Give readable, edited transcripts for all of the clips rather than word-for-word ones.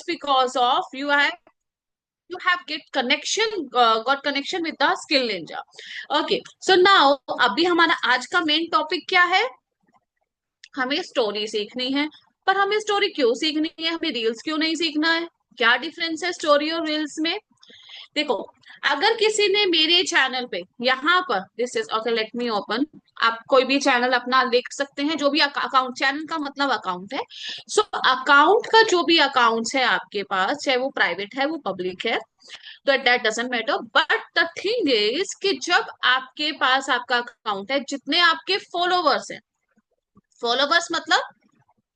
because of you have got connection with the skill ninja. Okay, so now अभी हमारा आज का main topic क्या है? हमें स्टोरी सीखनी है। पर हमें स्टोरी क्यों सीखनी है, हमें रील्स क्यों नहीं सीखना है? क्या डिफरेंस है स्टोरी और रील्स में? देखो, अगर किसी ने मेरे चैनल पे यहाँ पर this is okay, late me open. आप कोई भी चैनल अपना देख सकते हैं, जो भी अकाउंट, चैनल का मतलब अकाउंट है। सो अकाउंट का जो भी अकाउंट्स है आपके पास, चाहे वो प्राइवेट है वो पब्लिक है, तो that doesn't matter. But the thing is कि जब आपके पास आपका अकाउंट है, जितने आपके फॉलोवर्स हैं, फॉलोवर्स मतलब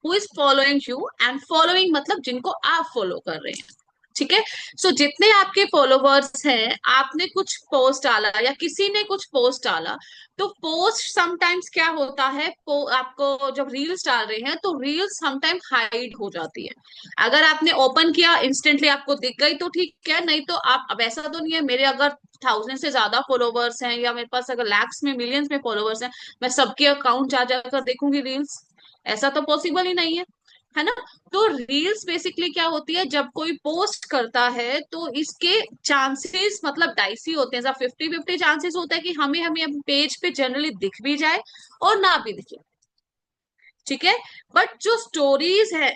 who is following you, and following मतलब जिनको आप फॉलो कर रहे हैं। ठीक है? सो जितने आपके फॉलोवर्स हैं, आपने कुछ पोस्ट डाला या किसी ने कुछ पोस्ट डाला, तो पोस्ट समटाइम्स क्या होता है, आपको जब रील्स डाल रहे हैं तो रील्स समटाइम्स हाइड हो जाती है। अगर आपने ओपन किया इंस्टेंटली आपको दिख गई तो ठीक है, नहीं तो आप, अब ऐसा तो नहीं है मेरे अगर 1000 से ज्यादा फॉलोवर्स हैं या मेरे पास अगर लैक्स में मिलियंस में फॉलोवर्स हैं, मैं सबके अकाउंट जा जाकर देखूंगी रील्स? ऐसा तो पॉसिबल ही नहीं है ना? तो रील्स बेसिकली क्या होती है, जब कोई पोस्ट करता है तो इसके चांसेस मतलब डाइसी होते हैं, 50-50 चांसेस होता है कि हमें हमें पेज पे जनरली दिख भी जाए और ना भी दिखे। ठीक है? बट जो स्टोरीज है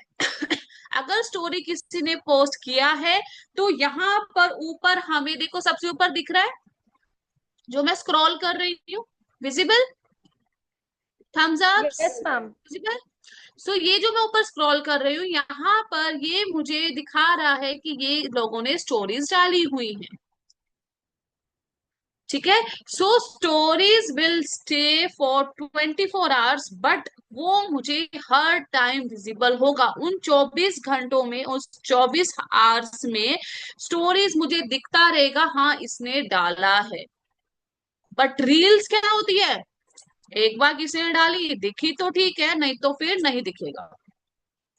अगर स्टोरी किसी ने पोस्ट किया है, तो यहाँ पर ऊपर हमें देखो सबसे ऊपर दिख रहा है, जो मैं स्क्रॉल कर रही हूँ, visible, thumbs up, yes ma'am. Visible. So ये जो मैं ऊपर स्क्रॉल कर रही हूँ, यहाँ पर ये मुझे दिखा रहा है कि ये लोगों ने स्टोरीज डाली हुई हैं। ठीक है? So stories will stay for 24 hours, but वो मुझे हर टाइम विजिबल होगा। उन 24 घंटों में, उस 24 आवर्स में स्टोरीज मुझे दिखता रहेगा, हाँ इसने डाला है। बट रील्स क्या होती है, एक बार किसी ने डाली दिखी तो ठीक है, नहीं तो फिर नहीं दिखेगा।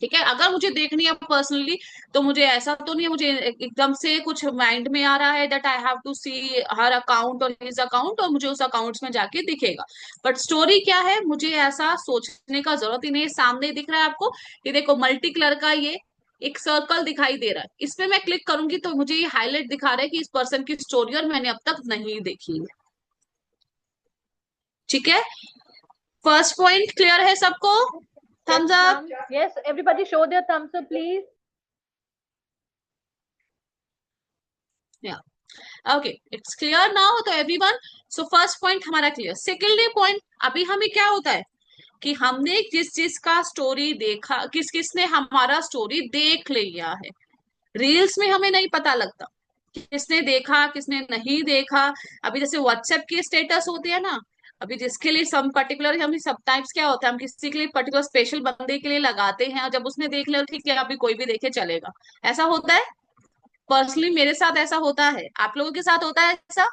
ठीक है? अगर मुझे देखनी है पर्सनली, तो मुझे ऐसा तो नहीं है मुझे एकदम से कुछ माइंड में आ रहा है that I have to see her account और हिज अकाउंट, और मुझे उस अकाउंट्स में जाके दिखेगा। बट स्टोरी क्या है, मुझे ऐसा सोचने का जरूरत ही नहीं है। सामने दिख रहा है आपको, ये देखो मल्टी कलर का ये एक सर्कल दिखाई दे रहा है, इस पे मैं क्लिक करूंगी तो मुझे ये हाईलाइट दिखा रहा है कि इस पर्सन की स्टोरी और मैंने अब तक नहीं देखी है। ठीक है? फर्स्ट पॉइंट क्लियर है सबको? Yes thumbs up. Ma'am. Yes, everybody show their thumbs up please. Okay, it's clear now to everyone. So first point हमारा क्लियर। सेकेंड पॉइंट, अभी हमें क्या होता है कि हमने जिस जिस का स्टोरी देखा, किस किसने हमारा स्टोरी देख लिया है, रील्स में हमें नहीं पता लगता किसने देखा किसने नहीं देखा। अभी जैसे व्हाट्सएप के स्टेटस होते हैं ना, अभी जिसके लिए सम पर्टिकुलर, हम सब टाइप्स क्या होता है, हम किसी के लिए पर्टिकुलर स्पेशल बंदे के लिए लगाते हैं, और जब उसने देख लिया ठीक है अभी कोई भी देखे चलेगा, ऐसा होता है। पर्सनली मेरे साथ ऐसा होता है, आप लोगों के साथ होता है ऐसा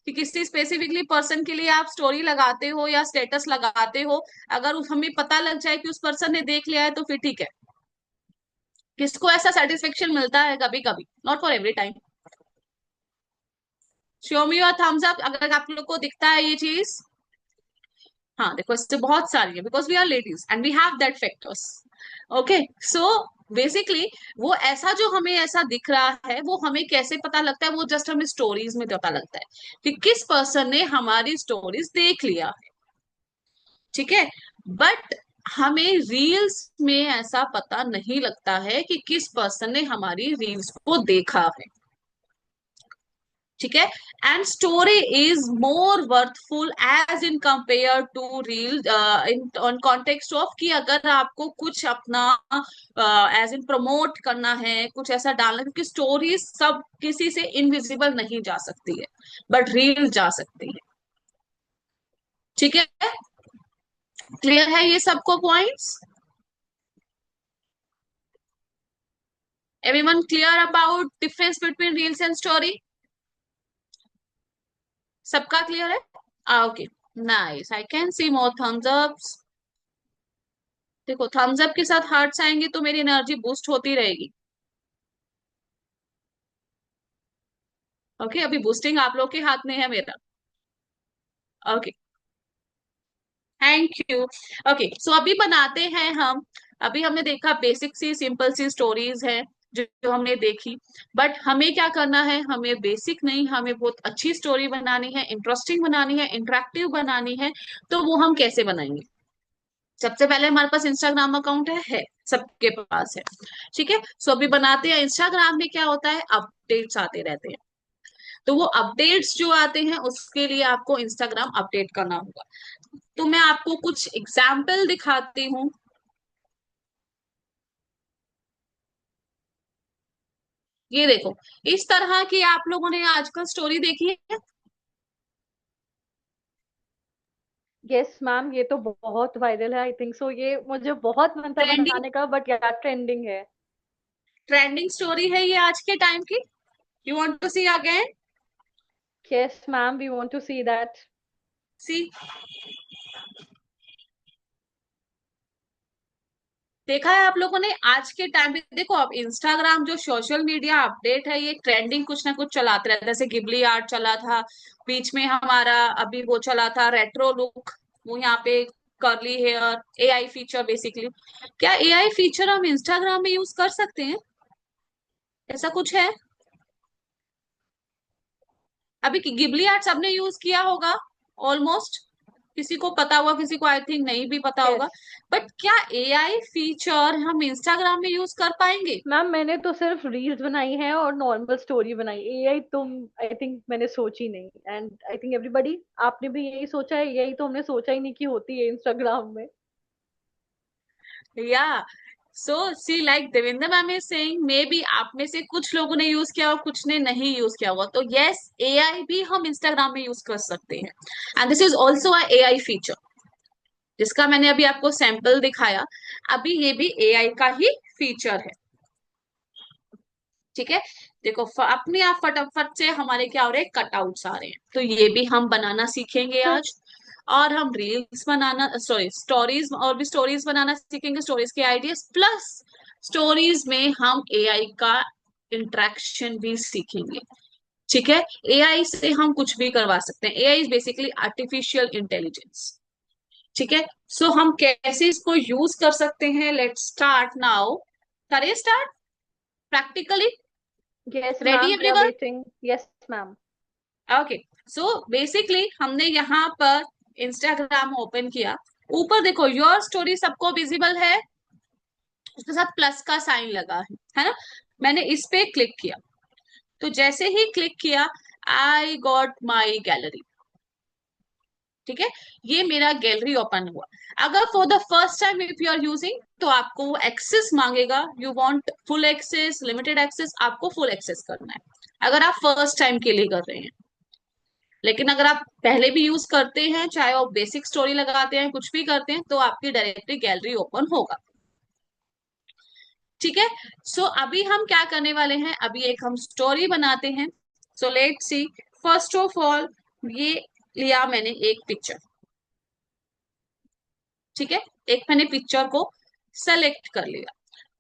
कि किसी स्पेसिफिकली पर्सन के लिए आप स्टोरी लगाते हो या स्टेटस लगाते हो, अगर हमें पता लग जाए कि उस पर्सन ने देख लिया है तो फिर ठीक है। किसको ऐसा सेटिस्फेक्शन मिलता है कभी कभी, not for every time. Show me your thumbs up अगर आप लोग को दिखता है ये चीज। हाँ देखो, इससे बहुत सारी है, because we are ladies and we have that factors. Okay, so basically वो ऐसा जो हमें ऐसा दिख रहा है, वो हमें कैसे पता लगता है, वो जस्ट हमें स्टोरीज में पता लगता है कि किस पर्सन ने हमारी स्टोरीज देख लिया है। ठीक है? बट हमें रील्स में ऐसा पता नहीं लगता है कि किस पर्सन ने हमारी रील्स को देखा है। ठीक है? And story is more worthful as in compare to reel, in on context of कि अगर आपको कुछ अपना एज इन प्रमोट करना है, कुछ ऐसा डालना, क्योंकि स्टोरी सब किसी से इनविजिबल नहीं जा सकती है, बट रील जा सकती है। ठीक है? क्लियर है ये सबको points? Everyone clear about difference between reels and story? सबका क्लियर है? Okay, nice, I can see more thumbs ups. देखो थम्स अप के साथ हार्ट्स आएंगे तो मेरी एनर्जी बूस्ट होती रहेगी। ओके, अभी बूस्टिंग आप लोग के हाथ में है मेरा। Okay, thank you. Okay, so अभी बनाते हैं हम। अभी हमने देखा बेसिक सी सिंपल सी स्टोरीज है, जो हमने देखी। बट हमें क्या करना है, हमें बेसिक नहीं, हमें बहुत अच्छी स्टोरी बनानी है, इंटरेस्टिंग बनानी है, इंटरेक्टिव बनानी है। तो वो हम कैसे बनाएंगे? सबसे पहले हमारे पास इंस्टाग्राम अकाउंट है, सबके पास है। ठीक है, सो अभी बनाते हैं। इंस्टाग्राम में क्या होता है, अपडेट्स आते रहते हैं। तो वो अपडेट्स जो आते हैं उसके लिए आपको इंस्टाग्राम अपडेट करना होगा। तो मैं आपको कुछ एग्जाम्पल दिखाती हूँ। ये देखो, इस तरह की आप लोगों ने आजकल स्टोरी देखी है? यस मैम, ये तो बहुत वायरल है। आई थिंक सो, ये मुझे बहुत मन था ट्रेंडिंग, बनाने का, बट यार ट्रेंडिंग है। ट्रेंडिंग स्टोरी है ये आज के टाइम की। You want to see again? Yes ma'am, we want to see that. See, देखा है आप लोगों ने? आज के टाइम पे देखो, अब इंस्टाग्राम जो सोशल मीडिया अपडेट है, ये ट्रेंडिंग कुछ ना कुछ चलाते रहता है। जैसे गिबली आर्ट चला था बीच में हमारा, अभी वो चला था रेट्रो लुक, वो यहाँ पे curly hair, AI feature basically. क्या एआई फीचर हम इंस्टाग्राम में यूज कर सकते हैं? ऐसा कुछ है? अभी गिबली आर्ट सबने यूज किया होगा ऑलमोस्ट, किसी को पता होगा, किसी को आई थिंक नहीं भी पता होगा। यस बट क्या एआई फीचर हम इंस्टाग्राम में यूज कर पाएंगे? मैम, मैंने तो सिर्फ रील्स बनाई है और नॉर्मल स्टोरी बनाई। एआई तुम, आई थिंक मैंने सोची नहीं। एंड आई थिंक एवरीबडी, आपने भी यही सोचा है। यही तो हमने सोचा ही नहीं कि होती है इंस्टाग्राम में। या so see, like Devendra ma'am is saying, maybe आप में से कुछ लोगों ने यूज किया और कुछ ने नहीं यूज किया होगा। तो यस, एआई भी हम इंस्टाग्राम में यूज कर सकते हैं, and this is also a AI feature, जिसका मैंने अभी आपको सैंपल दिखाया। अभी ये भी एआई का ही फीचर है। ठीक है, देखो अपने आप फटाफट से हमारे क्या हो रहे हैं, कटआउट्स आ रहे हैं। तो ये भी हम बनाना सीखेंगे तो आज। और हम रील्स बनाना, सॉरी स्टोरीज, और भी स्टोरीज बनाना सीखेंगे, स्टोरीज के आइडियाज प्लस स्टोरीज में हम एआई का इंटरेक्शन भी सीखेंगे। ठीक है, एआई से हम कुछ भी करवा सकते हैं। AI is basically artificial intelligence. ठीक है, सो हम कैसे इसको यूज कर सकते हैं, लेट्स स्टार्ट नाउ। करें start practically? Yes ready ma'am, we are everyone? Waiting. Yes ma'am. Okay, so basically हमने यहाँ पर इंस्टाग्राम ओपन किया। ऊपर देखो, योर स्टोरी सबको विजिबल है, उसके साथ प्लस का साइन लगा है ना? मैंने इस पे क्लिक किया। तो जैसे ही क्लिक किया, आई गॉट माई गैलरी। ठीक है, ये मेरा गैलरी ओपन हुआ। अगर for the first time if you are using, तो आपको वो एक्सेस मांगेगा। You want full access, limited access, आपको फुल एक्सेस करना है अगर आप फर्स्ट टाइम के लिए कर रहे हैं। लेकिन अगर आप पहले भी यूज करते हैं, चाहे आप बेसिक स्टोरी लगाते हैं, कुछ भी करते हैं, तो आपकी डायरेक्टली गैलरी ओपन होगा। ठीक है, सो अभी हम क्या करने वाले हैं, अभी एक हम स्टोरी बनाते हैं। So let's see, first of all ये लिया मैंने एक पिक्चर। ठीक है, एक मैंने पिक्चर को सेलेक्ट कर लिया।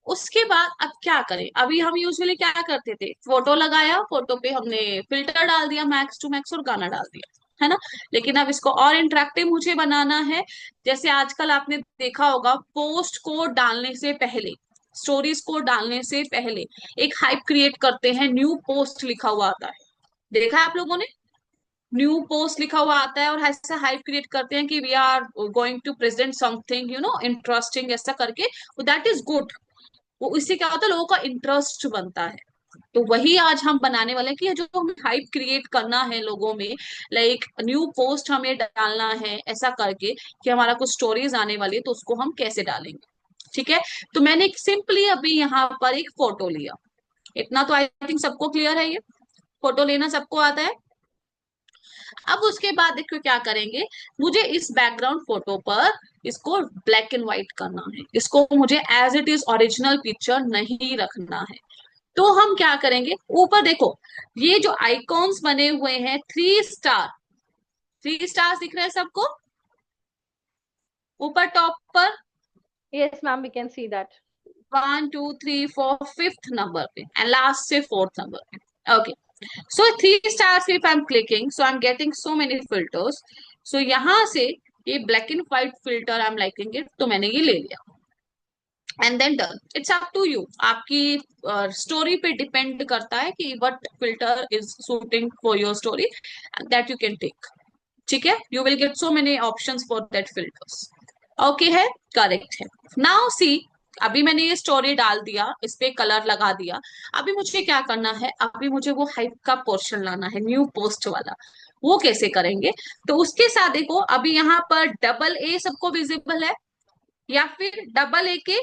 उसके बाद अब क्या करें, अभी हम यूजुअली क्या करते थे, फोटो लगाया, फोटो पे हमने फिल्टर डाल दिया मैक्स टू मैक्स और गाना डाल दिया, है ना? लेकिन अब इसको और इंटरेक्टिव मुझे बनाना है। जैसे आजकल आपने देखा होगा, पोस्ट को डालने से पहले, स्टोरीज को डालने से पहले एक हाइप क्रिएट करते हैं, न्यू पोस्ट लिखा हुआ आता है। देखा है आप लोगों ने? न्यू पोस्ट लिखा हुआ आता है और ऐसा हाइप क्रिएट करते हैं कि we are going to present something interesting, ऐसा करके। That is good. वो इससे क्या होता है, लोगों का इंटरेस्ट बनता है। तो वही आज हम बनाने वाले हैं कि जो हमें हाइप क्रिएट करना है लोगों में, लाइक न्यू पोस्ट हमें डालना है ऐसा करके कि हमारा कुछ स्टोरीज आने वाली है, तो उसको हम कैसे डालेंगे। ठीक है, तो मैंने सिंपली अभी यहाँ पर एक फोटो लिया। इतना तो आई थिंक सबको क्लियर है, ये फोटो लेना सबको आता है। अब उसके बाद देखो क्या करेंगे, मुझे इस बैकग्राउंड फोटो पर इसको ब्लैक एंड व्हाइट करना है, इसको मुझे as it is original picture नहीं रखना है। तो हम क्या करेंगे, ऊपर देखो, ये जो आइकॉन्स बने हुए हैं, थ्री स्टार, थ्री स्टार दिख रहे हैं सबको ऊपर टॉप पर? Yes ma'am, we can see that. 1 2 3 4 fifth number पे एंड लास्ट से फोर्थ नंबर पे। Okay, so three stars if I am clicking, so I am getting so many filters. So यहां से ये black and white filter I am liking it, तो मैंने ये ले लिया। And then done, it's up to you, आपकी story पे डिपेंड करता है कि what filter is suiting for your story, that you can take. ठीक है, you will get so many options for that filters. Okay है, करेक्ट है। Now see, अभी मैंने ये स्टोरी डाल दिया, इस पे कलर लगा दिया। अभी मुझे क्या करना है, अभी मुझे वो हाइप का पोर्शन लाना है, न्यू पोस्ट वाला। वो कैसे करेंगे? तो उसके साथ देखो, अभी यहाँ पर डबल ए सबको विजिबल है, या फिर डबल ए के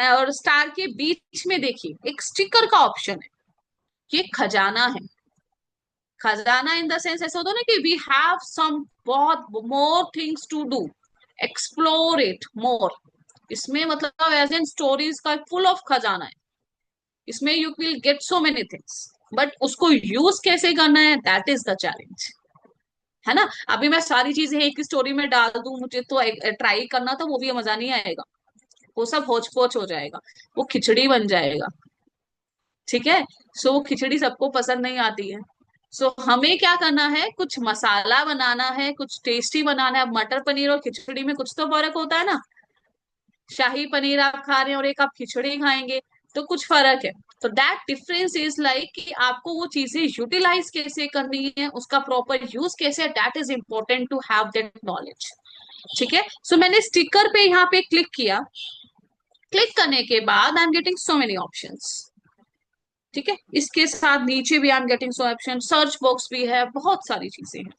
और स्टार के बीच में देखिए एक स्टिकर का ऑप्शन है। ये खजाना है। खजाना इन द सेंस ऐसा होता है ना कि वी हैव सम बहुत more things to do, explore it more. इसमें मतलब एज एन स्टोरीज का फुल ऑफ खजाना है। इसमें you will get so many things, but उसको यूज कैसे करना है, दैट इज द चैलेंज, है ना। अभी मैं सारी चीजें एक ही स्टोरी में डाल दूं, मुझे तो ट्राई करना था, वो भी मजा नहीं आएगा। वो सब होच पोच हो जाएगा, वो खिचड़ी बन जाएगा। ठीक है। सो वो खिचड़ी सबको पसंद नहीं आती है। सो हमें क्या करना है, कुछ मसाला बनाना है, कुछ टेस्टी बनाना है। अब मटर पनीर और खिचड़ी में कुछ तो फर्क होता है ना। शाही पनीर आप खा रहे हैं और एक आप खिचड़ी खाएंगे, तो कुछ फर्क है। तो दैट डिफरेंस इज लाइक कि आपको वो चीजें यूटिलाइज कैसे करनी है, उसका प्रॉपर यूज कैसे है, that is important to have that knowledge. ठीक है। सो मैंने स्टिकर पे यहाँ पे क्लिक किया। क्लिक करने के बाद आई am getting so many options. ठीक है, इसके साथ नीचे भी आई am getting so option, search box भी है, बहुत सारी चीजें हैं।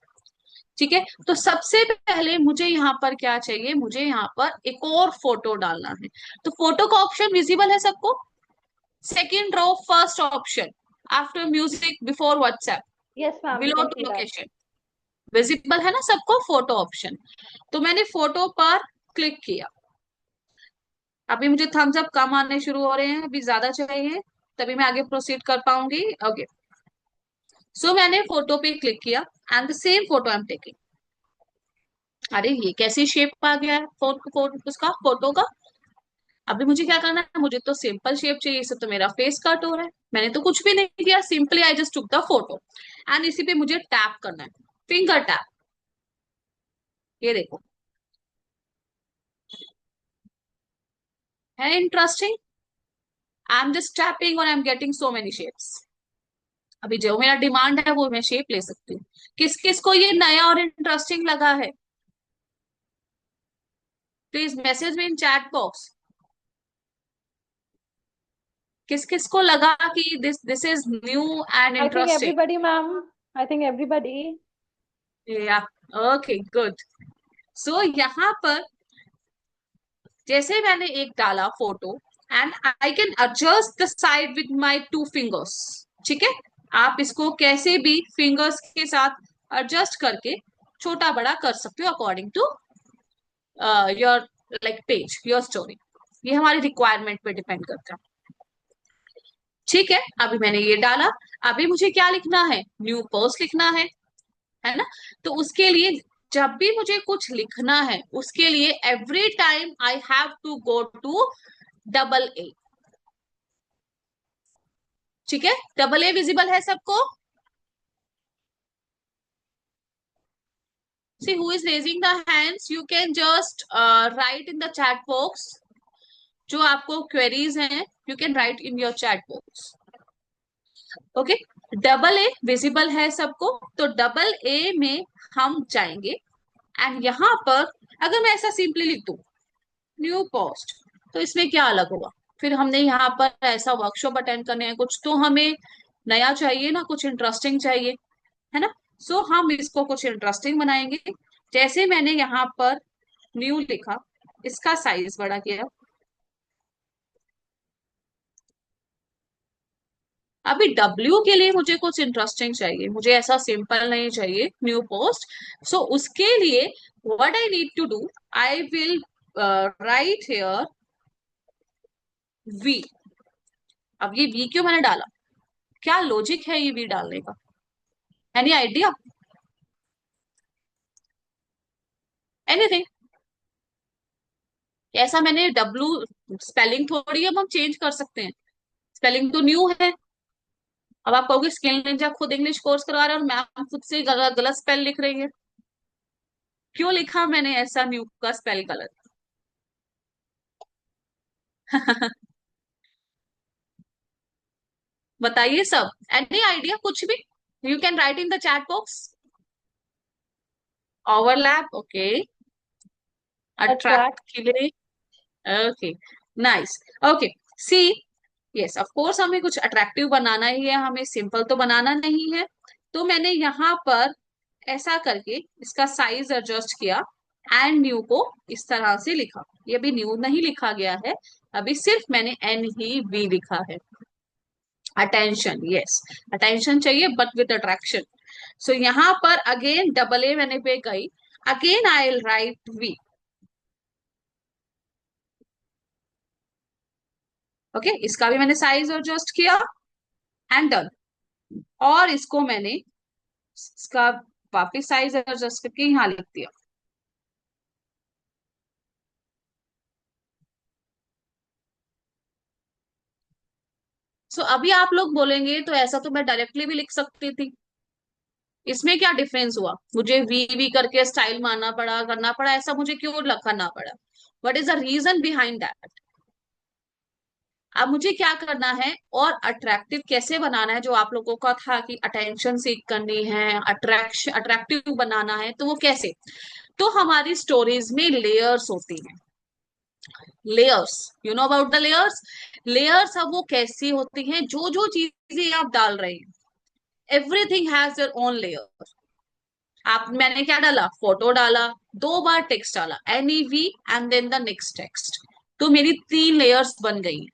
ठीक है। तो सबसे पहले मुझे यहाँ पर क्या चाहिए, मुझे यहाँ पर एक और फोटो डालना है। तो फोटो का ऑप्शन विजिबल है सबको? Second row first option, after music before WhatsApp, yes ma'am, we below can to see that. Location, visible है ना सबको फोटो ऑप्शन? तो मैंने फोटो पर क्लिक किया। अभी मुझे थम्स अप कम आने शुरू हो रहे हैं, अभी ज्यादा चाहिए, तभी मैं आगे प्रोसीड कर पाऊंगी। ओके। सो मैंने फोटो पे क्लिक किया and the same photo I am taking. अरे ये कैसी शेप आ गया है उसका फोटो का। अभी मुझे क्या करना है, मुझे तो सिंपल शेप चाहिए, इसे तो मेरा फेस कट हो रहा है, मैंने तो कुछ भी नहीं किया, simply I just took the photo. And इसी पे मुझे टैप करना है, फिंगर टैप। ये देखो, है interesting. I am just tapping और I am getting so many shapes. अभी जो मेरा डिमांड है वो मैं शेप ले सकती हूँ। किस किस को ये नया और इंटरेस्टिंग लगा है, प्लीज मैसेज में इन चैट बॉक्स। किस किस को लगा कि this is new and I think interesting? Everybody ma'am, I think everybody. या, ओके गुड। सो यहाँ पर जैसे मैंने एक डाला photo, and I can adjust the side with my two fingers. ठीक है। आप इसको कैसे भी फिंगर्स के साथ एडजस्ट करके छोटा बड़ा कर सकते हो according to your like page, your story. ये हमारी रिक्वायरमेंट पे डिपेंड करता है। ठीक है, अभी मैंने ये डाला। अभी मुझे क्या लिखना है, न्यू पोस्ट लिखना है ना। तो उसके लिए जब भी मुझे कुछ लिखना है, उसके लिए every time I have to go to double A. ठीक है, डबल ए विजिबल है सबको? See who is raising the hands, you can just write in the chat box. जो आपको क्वेरीज हैं, you can write in your chat box. Okay. Double A visible है सबको? तो डबल ए में हम जाएंगे, एंड यहां पर अगर मैं ऐसा सिंपली लिख दूं न्यू पोस्ट, तो इसमें क्या अलग होगा? फिर हमने यहाँ पर ऐसा वर्कशॉप अटेंड करने हैं, कुछ तो हमें नया चाहिए ना, कुछ इंटरेस्टिंग चाहिए, है ना। सो हम इसको कुछ इंटरेस्टिंग बनाएंगे। जैसे मैंने यहाँ पर न्यू लिखा, इसका साइज बड़ा किया। अभी डब्ल्यू के लिए मुझे कुछ इंटरेस्टिंग चाहिए, मुझे ऐसा सिंपल नहीं चाहिए न्यू पोस्ट। सो उसके लिए what I need to do, I will write here V. अब ये वी क्यों मैंने डाला, क्या लॉजिक है ये वी डालने का? Any idea? एनीथिंग? ऐसा मैंने डब्लू स्पेलिंग थोड़ी अब हम चेंज कर सकते हैं, स्पेलिंग तो न्यू है। अब आप कहोगे स्किल निंजा खुद इंग्लिश कोर्स करवा रहा है और मैम खुद से गलत गलत स्पेल लिख रही है। क्यों लिखा मैंने ऐसा न्यू का स्पेल गलत? बताइए सब, एनी आइडिया कुछ भी, you can write in the chat box. Overlap, okay. Attract attract. के लिए, okay, nice, okay. See, yes of course हमें कुछ अट्रैक्टिव बनाना ही है, हमें सिंपल तो बनाना नहीं है। तो मैंने यहाँ पर ऐसा करके इसका साइज एडजस्ट किया एंड न्यू को इस तरह से लिखा। ये भी न्यू नहीं लिखा गया है, अभी सिर्फ मैंने एन ही वी लिखा है। अटेंशन, यस, अटेंशन चाहिए बट विद अट्रैक्शन। सो यहाँ पर अगेन डबल ए मैंने पे गई, again I will write V. Okay, इसका भी मैंने साइज एडजस्ट किया एंड डन। और इसको मैंने इसका वापिस साइज एडजस्ट करके यहाँ लिख दिया। सो अभी आप लोग बोलेंगे तो ऐसा तो मैं डायरेक्टली भी लिख सकती थी, इसमें क्या डिफरेंस हुआ, मुझे वी वी करके स्टाइल मारना पड़ा, करना पड़ा, ऐसा मुझे क्यों करना पड़ा? What is the reason behind that? अब मुझे क्या करना है और अट्रैक्टिव कैसे बनाना है, जो आप लोगों का था कि अटेंशन सीख करनी है, अट्रैक्शन अट्रैक्टिव बनाना है, तो वो कैसे? तो हमारी स्टोरीज में लेयर्स होती हैं। Layers, you know about the layers. Layers अब वो कैसी होती हैं, जो जो चीजें आप डाल रहे हैं, everything has their own layer. आप, मैंने क्या डाला, फोटो डाला, 2 बार टेक्स्ट डाला, NEV and then the next text, तो मेरी 3 लेयर्स बन गई।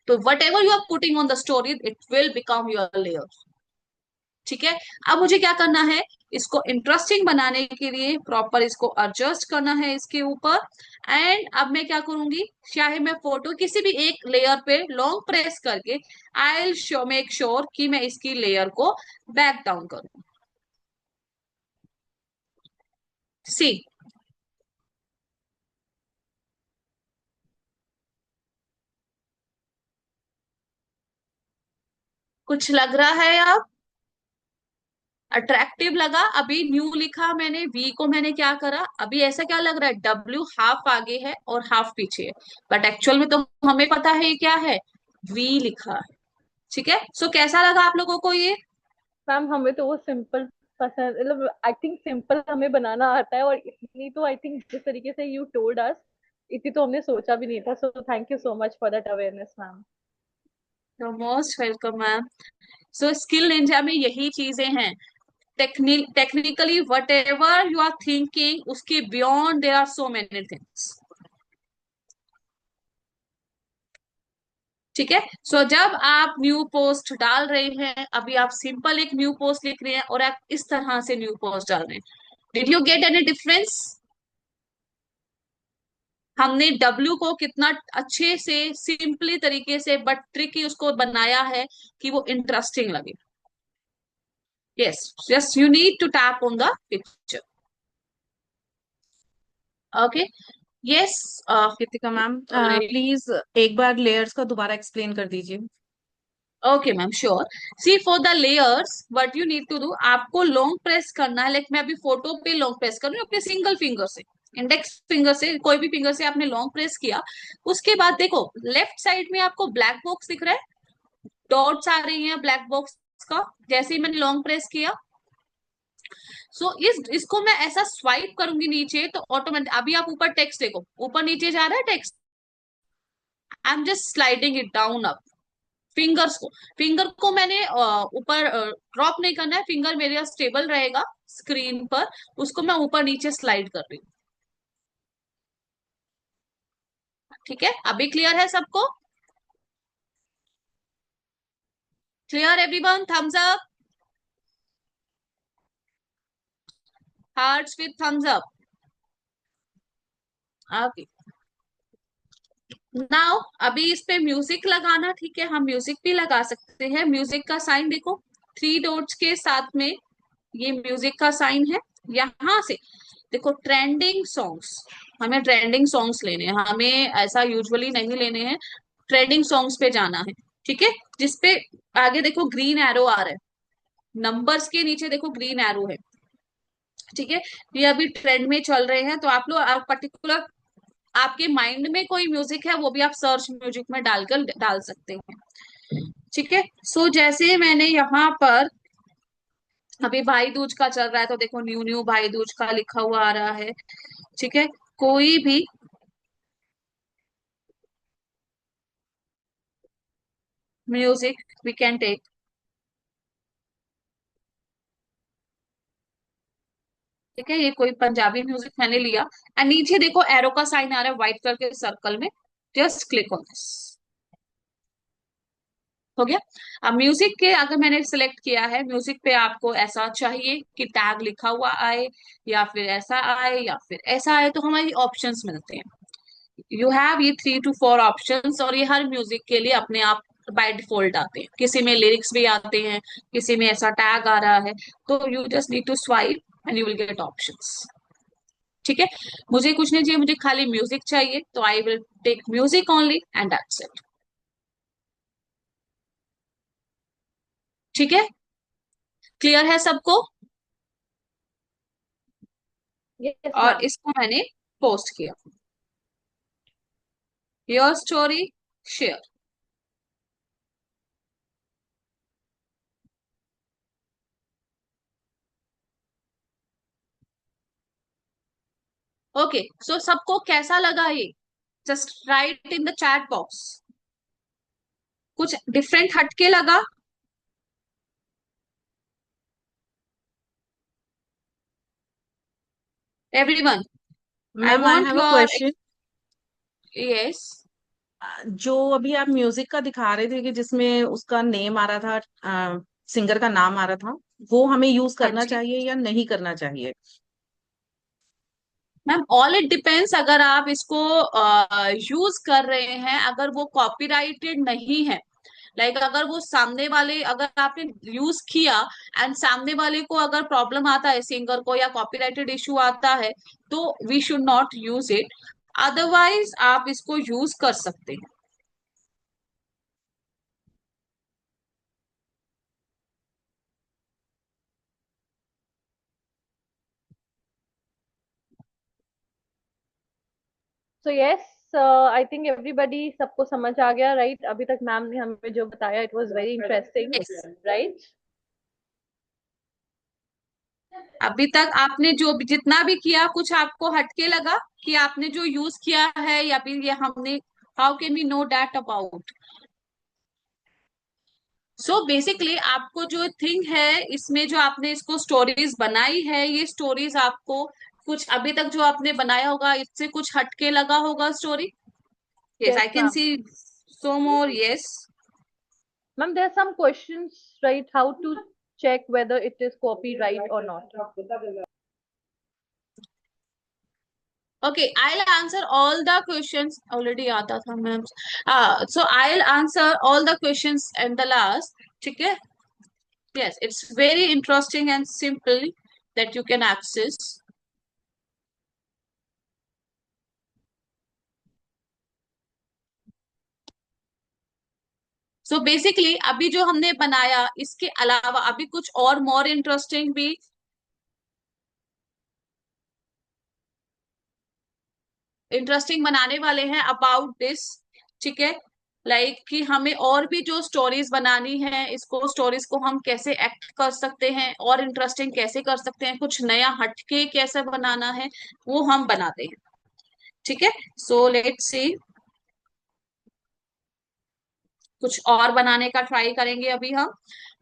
तो whatever you are putting on the story it will become your layer. ठीक है। अब मुझे क्या करना है, इसको इंटरेस्टिंग बनाने के लिए प्रॉपर इसको एडजस्ट करना है इसके ऊपर। एंड अब मैं क्या करूंगी, चाहे मैं फोटो किसी भी एक लेयर पे लॉन्ग प्रेस करके I will show make sure कि मैं इसकी लेयर को बैक डाउन करूं। सी, कुछ लग रहा है अब अट्रैक्टिव लगा? अभी न्यू लिखा मैंने, वी को मैंने क्या करा, अभी ऐसा क्या लग रहा है, डब्ल्यू हाफ आगे है और हाफ पीछे है, बट एक्चुअल में तो हमें पता है ये क्या है, वी लिखा है। ठीक है, सो कैसा लगा आप लोगों को ये? मैम हमें तो वो सिंपल पसंद, मतलब आई थिंक सिंपल हमें बनाना आता है, और इतनी तो आई थिंक जिस तरीके से यू टोल्ड अस, इतनी तो हमने सोचा भी नहीं था। So thank you so much for that awareness ma'am. Most welcome ma'am. So skill ninja में यही चीजें हैं, technically whatever you are thinking उसके beyond there are so many things. ठीक है। सो जब आप न्यू पोस्ट डाल रहे हैं, अभी आप सिंपल एक न्यू पोस्ट लिख रहे हैं और आप इस तरह से न्यू पोस्ट डाल रहे हैं, did you get any difference? हमने डब्ल्यू को कितना अच्छे से सिंपली तरीके से बट ट्रिकी उसको बनाया है कि वो इंटरेस्टिंग लगे। Yes, just you need to tap on the picture. Okay, yes. Kritika ma'am please एक बार लेयर्स का दोबारा एक्सप्लेन कर दीजिए। Okay ma'am, sure. See for the layers what you need to do, आपको लॉन्ग प्रेस करना है, लाइक मैं अभी फोटो पे लॉन्ग प्रेस कर रही हूँ अपने सिंगल फिंगर से, इंडेक्स फिंगर से, कोई भी फिंगर से आपने लॉन्ग प्रेस किया। उसके बाद देखो लेफ्ट साइड में आपको ब्लैक बॉक्स दिख रहा है, डॉट्स आ रही हैं ब्लैक बॉक्स का, जैसे ही मैंने लॉन्ग प्रेस किया। सो इसको मैं ऐसा स्वाइप करूंगी नीचे तो ऑटोमेटिक, अभी आप ऊपर टेक्स्ट देखो, ऊपर नीचे जा रहा है text, I am just sliding it down up. Fingers को, फिंगर को मैंने ऊपर ड्रॉप नहीं करना है, फिंगर मेरा स्टेबल रहेगा स्क्रीन पर, उसको मैं ऊपर नीचे स्लाइड कर रही हूँ। ठीक है, अभी क्लियर है सबको? Clear everyone? Thumbs up, hearts with thumbs up. Okay, now अभी इस पे म्यूजिक लगाना, ठीक है, हम म्यूजिक भी लगा सकते हैं। म्यूजिक का साइन देखो, 3 डॉट्स के साथ में ये म्यूजिक का साइन है। यहां से देखो ट्रेंडिंग सॉन्ग्स, हमें ट्रेंडिंग सॉन्ग्स लेने हैं, हमें ऐसा यूजुअली नहीं लेने हैं, ट्रेंडिंग सॉन्ग्स पे जाना है। ठीक है, जिसपे आगे देखो ग्रीन एरो आ रहा है, नंबर्स के नीचे देखो ग्रीन एरो है। ठीक है, ये अभी ट्रेंड में चल रहे हैं, तो आप लोग पर्टिकुलर आपके माइंड में कोई म्यूजिक है वो भी आप सर्च म्यूजिक में डालकर डाल सकते हैं। ठीक है। सो जैसे मैंने यहाँ पर अभी भाई दूज का चल रहा है, तो देखो न्यू न्यू भाई दूज का लिखा हुआ आ रहा है। ठीक है। कोई भी म्यूजिक वी कैन टेक। ठीक है, ये कोई पंजाबी म्यूजिक मैंने लिया। एंड नीचे देखो एरो का साइन आ रहा है व्हाइट कलर के सर्कल में, जस्ट क्लिक ऑन दिस। हो गया। अब म्यूजिक के अगर मैंने सिलेक्ट किया है, म्यूजिक पे आपको ऐसा चाहिए कि टैग लिखा हुआ आए, या फिर ऐसा आए, या फिर ऐसा आए, तो हमारी ऑप्शंस मिलते हैं। यू हैव ये 3 to 4 ऑप्शंस, और ये हर म्यूजिक के लिए अपने आप बाय डिफॉल्ट आते हैं। किसी में लिरिक्स भी आते हैं, किसी में ऐसा टैग आ रहा है, तो you just need to swipe and you will get options. ठीक है। मुझे कुछ नहीं चाहिए, मुझे खाली म्यूजिक चाहिए, तो I will take music only and that's it. ठीक है, क्लियर है सबको? यस और मैम। इसको मैंने पोस्ट किया। Your story share. ओके, सो सबको कैसा लगा ये? Just write in the chat box. कुछ डिफरेंट हटके लगा? Everyone, I ma'am I want have a your. Question. Yes. जो अभी आप म्यूजिक का दिखा रहे थे कि जिसमें उसका नेम आ रहा था, सिंगर का नाम आ रहा था, वो हमें यूज हाँ करना जी चाहिए या नहीं करना चाहिए? Ma'am, all it depends. अगर आप इसको यूज कर रहे हैं, अगर वो कॉपीराइटेड नहीं है, लाइक अगर वो सामने वाले, अगर आपने यूज किया एंड सामने वाले को अगर प्रॉब्लम आता है, सिंगर को, या कॉपीराइटेड इशू आता है, तो we should not use it. Otherwise आप इसको यूज कर सकते हैं। So yes, I think everybody, सबको समझ आ गया राइट? अभी तक मैम ने हमें जो बताया it was very interesting, yes. Right? अभी तक आपने जो जितना भी किया, कुछ आपको हटके लगा कि आपने जो यूज किया है, या फिर ये हमने, how can we know that about? So basically आपको जो थिंग है, इसमें जो आपने इसको स्टोरीज बनाई है, ये स्टोरीज आपको कुछ अभी तक जो आपने बनाया होगा, इससे कुछ हटके लगा होगा story? Yes, yes I can ma'am. See so more. Yes. Ma'am, there are some questions, right? How to check whether it is copyright or not? Okay, I will answer all the questions. Already आता था ma'am. So I will answer all the questions in the last. ठीक है। Yes, it's very interesting and simple that you can access. So basically अभी जो हमने बनाया, इसके अलावा अभी कुछ और मोर इंटरेस्टिंग भी इंटरेस्टिंग बनाने वाले हैं अबाउट दिस। ठीक है। लाइक कि हमें और भी जो स्टोरीज बनानी है, इसको स्टोरीज को हम कैसे एक्ट कर सकते हैं और इंटरेस्टिंग कैसे कर सकते हैं, कुछ नया हटके कैसे बनाना है, वो हम बनाते हैं। ठीक है। सो लेट्स सी, कुछ और बनाने का ट्राई करेंगे अभी हम,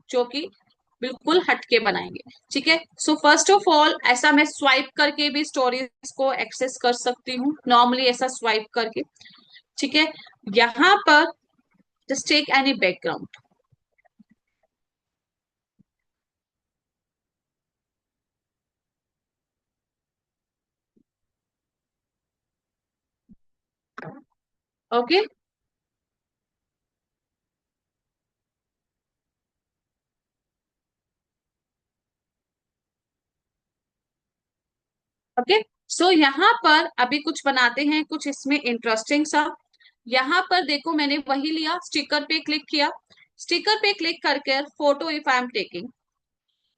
जो कि बिल्कुल हटके बनाएंगे। ठीक है। सो फर्स्ट ऑफ ऑल, ऐसा मैं स्वाइप करके भी स्टोरीज को एक्सेस कर सकती हूँ, नॉर्मली ऐसा स्वाइप करके। ठीक है। यहाँ पर just take any background. Okay. Okay. So यहाँ पर अभी कुछ बनाते हैं, कुछ इसमें इंटरेस्टिंग सा। यहाँ पर देखो, मैंने वही लिया, स्टिकर पे क्लिक किया। स्टिकर पे क्लिक करके photo if I am taking.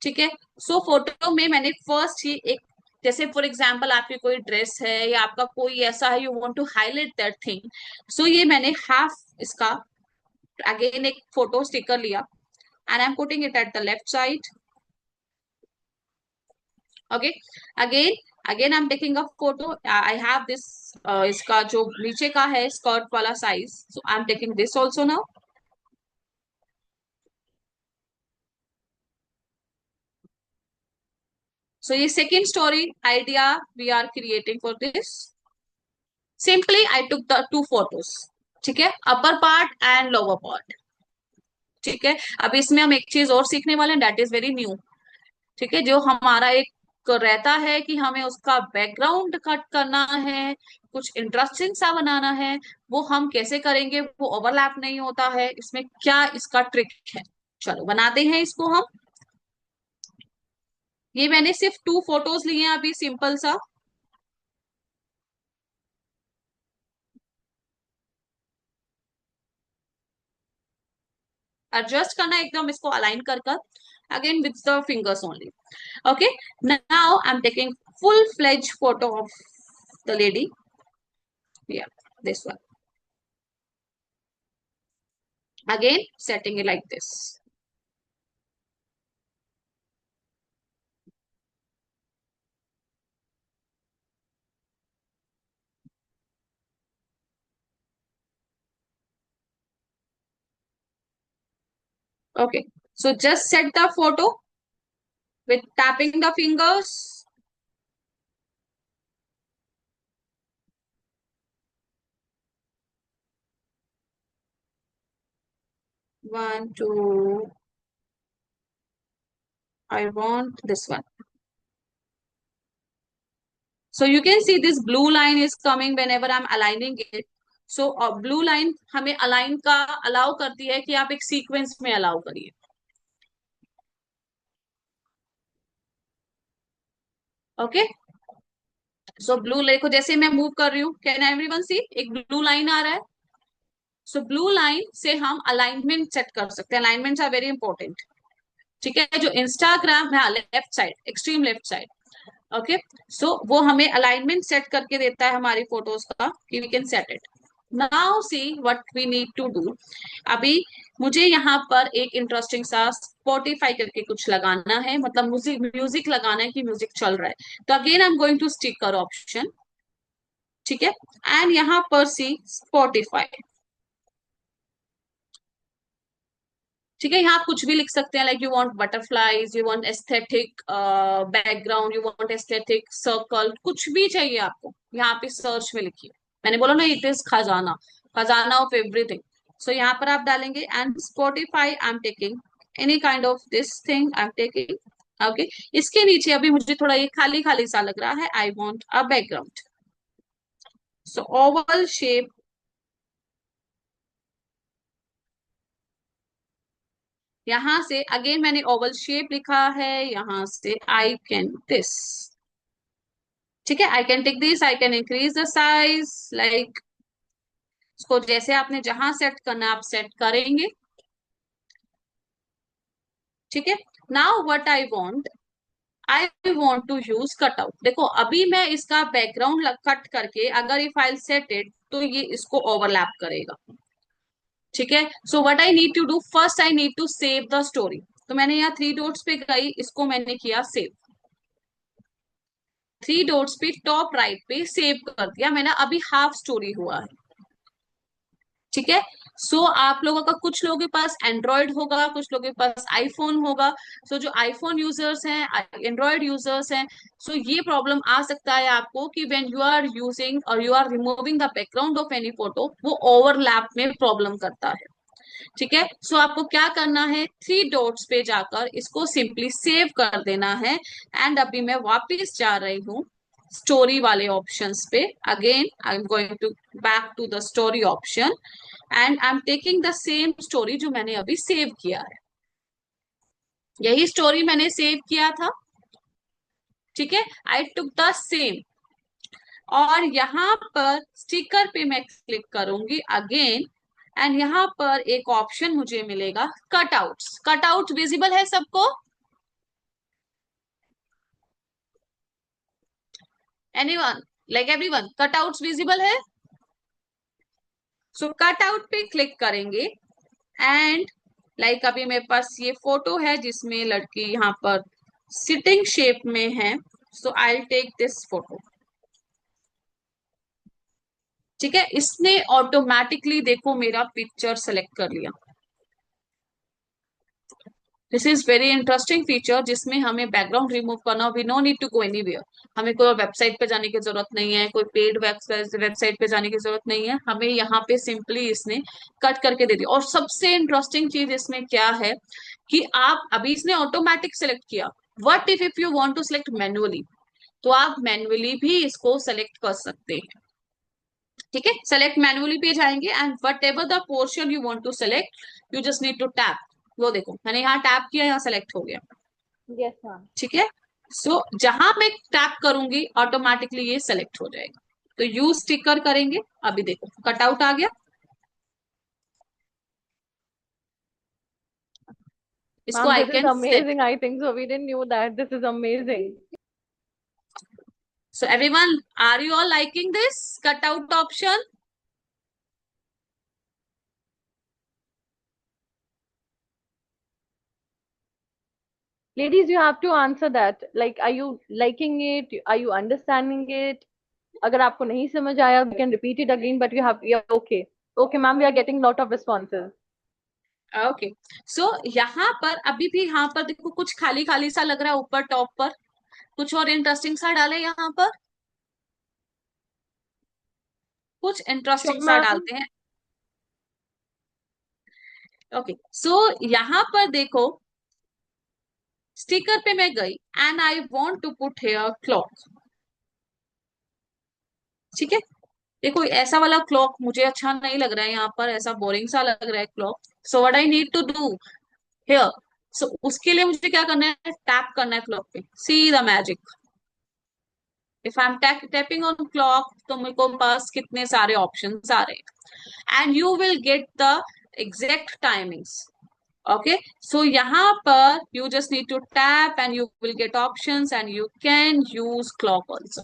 ठीक है। सो फोटो में मैंने फर्स्ट ही एक जैसे फॉर एग्जाम्पल आपकी कोई ड्रेस है या आपका कोई ऐसा है, you want to highlight that thing, so ये मैंने हाफ इसका अगेन एक फोटो स्टिकर लिया and I am putting it at the left side. Okay, again again I am taking a photo. I have this, इसका जो नीचे का है स्कर्ट वाला size, so I am taking this also now. So ये second story idea we are creating for this. Simply I took the to photos. ठीक है, upper part and lower part. ठीक है, अब इसमें हम एक चीज और सीखने वाले हैं, दैट इज वेरी न्यू. ठीक है, जो हमारा एक रहता है कि हमें उसका बैकग्राउंड कट करना है, कुछ इंटरेस्टिंग सा बनाना है, वो हम कैसे करेंगे, वो ओवरलैप नहीं होता है, इसमें क्या इसका ट्रिक है. चलो बनाते हैं इसको हम. ये मैंने सिर्फ टू फोटोज लिए हैं अभी, सिंपल सा. एडजस्ट करना एकदम इसको अलाइन कर कर, again with the fingers only. Okay, now I'm taking full-fledged photo of the lady. Yeah, this one. Again, setting it like this. Okay, so just set the photo with tapping the fingers. One, two. I want this one. So you can see this blue line is coming whenever I'm aligning it. So blue line हमें align का allow करती है कि आप एक sequence में allow करिए. Okay, so blue line को जैसे मैं move कर रही हूँ, can everyone see एक blue line आ रहा है. सो ब्लू लाइन से हम अलाइनमेंट सेट कर सकते हैं. Alignments are very important. ठीक है, जो इंस्टाग्राम है left side, extreme left side. Okay, so वो हमें अलाइनमेंट सेट करके देता है हमारी फोटोज का कि we can set it. Now see what we need to do. अभी मुझे यहाँ पर एक इंटरेस्टिंग सा स्पॉटिफाई करके कुछ लगाना है, मतलब म्यूजिक म्यूजिक लगाना है कि म्यूजिक चल रहा है. तो again I am going to sticker option. ठीक है, एंड यहाँ पर सी स्पॉटिफाई. ठीक है, यहाँ आप कुछ भी लिख सकते हैं, like you want butterflies, you want aesthetic background, you want aesthetic circle, कुछ भी चाहिए आपको यहाँ पे सर्च में लिखिए. मैंने बोला ना, इट इज खजाना, खजाना ऑफ एवरीथिंग. सो यहाँ पर आप डालेंगे and Spotify I am taking any kind of this thing I am taking. Okay, इसके नीचे अभी मुझे थोड़ा ये खाली खाली सा लग रहा है, I want a background. So Oval shape. यहां से अगेन मैंने ओवल शेप लिखा है, यहां से आई कैन दिस. ठीक है, I can take this, I can increase the size, like इसको जैसे आपने जहां सेट करना आप सेट करेंगे. ठीक है, now what I want to use cutout. देखो अभी मैं इसका बैकग्राउंड कट करके अगर इफ आई सेट इट तो ये इसको ओवरलैप करेगा. ठीक है, so what I need to do, first I need to save the story. तो मैंने यहाँ थ्री डॉट्स पे गई, इसको मैंने किया सेव. थ्री डॉट्स पे टॉप राइट पे सेव कर दिया मैंने. अभी हाफ स्टोरी हुआ है. ठीक है, सो आप लोगों का, कुछ लोगों के पास एंड्रॉयड होगा, कुछ लोगों के पास आईफोन होगा. सो जो आईफोन यूजर्स हैं, एंड्रॉयड यूजर्स हैं, सो ये प्रॉब्लम आ सकता है आपको कि व्हेन यू आर यूजिंग और you are removing the background of any photo, वो ओवरलैप में प्रॉब्लम करता है. ठीक है, सो आपको क्या करना है, थ्री डॉट्स पे जाकर इसको सिंपली सेव कर देना है. एंड अभी मैं वापस जा रही हूँ स्टोरी वाले ऑप्शंस पे. Again I am going to back to the story option and I am taking the same story जो मैंने अभी सेव किया है. यही स्टोरी मैंने सेव किया था. ठीक है, आई टुक द सेम. और यहाँ पर स्टिकर पे मैं क्लिक करूंगी अगेन एंड यहाँ पर एक ऑप्शन मुझे मिलेगा कटआउट्स. कटआउट विजिबल है सबको. Anyone, like everyone, cutouts visible है? सो कटआउट पे क्लिक करेंगे एंड लाइक अभी मेरे पास ये फोटो है जिसमें लड़की यहाँ पर सिटिंग शेप में है, so I will take this photo. ठीक है, इसने ऑटोमेटिकली देखो मेरा पिक्चर सेलेक्ट कर लिया। This is very interesting feature जिसमें हमें बैकग्राउंड रिमूव करना, we no need to go anywhere. हमें कोई वेबसाइट पे जाने की जरूरत नहीं है, कोई पेड वेबसाइट पे जाने की जरूरत नहीं है, हमें यहाँ पे सिंपली इसने कट करके दे दिया। और सबसे इंटरेस्टिंग चीज इसमें क्या है कि आप अभी इसने ऑटोमेटिक सेलेक्ट किया, what if you want to select manually, तो आप मैन्युअली भी इसको सेलेक्ट कर सकते हैं। ठीक है, सेलेक्ट मैन्युअली पे जाएंगे and whatever the portion you want to select, you just need to tap. वो देखो मैंने यहाँ टैप किया, यहाँ सेलेक्ट हो गया। Yes ma'am. ठीक है, सो जहां मैं टैप करूंगी ऑटोमेटिकली ये सेलेक्ट हो जाएगा। तो यूज स्टिकर करेंगे, अभी देखो कटआउट आ गया। इसको Ma'am, I this is can set. amazing. I think so. We didn't knew that. This is amazing. So everyone, are you all liking this cutout option? Ladies, you have to answer that. Like, are you liking it? Are you understanding it? अगर आपको नहीं समझ आया, we can repeat it again. But you have, yeah, okay, okay, ma'am. We are getting lot of responses. Okay, so यहाँ पर अभी भी यहाँ पर देखो कुछ खाली खाली सा लग रहा है ऊपर टॉप पर, कुछ और इंटरेस्टिंग सा डाले यहाँ पर, कुछ Sure, इंटरेस्टिंग सा ma'am. डालते हैं। ओके, सो यहाँ पर देखो स्टिकर पे मैं गई and I want to put here clock. ठीक है, देखो ऐसा वाला क्लॉक मुझे अच्छा नहीं लग रहा है, यहाँ पर ऐसा बोरिंग सा लग रहा है clock. So what I need to do here, so उसके लिए मुझे क्या करना है, टैप करना है क्लॉक पे। See the magic, if I M tapping on clock तो मेरे को पास कितने सारे ऑप्शंस आ रहे हैं and you will get the exact timings. Okay, so यहाँ पर you just need to tap and you will get options and you can use clock also.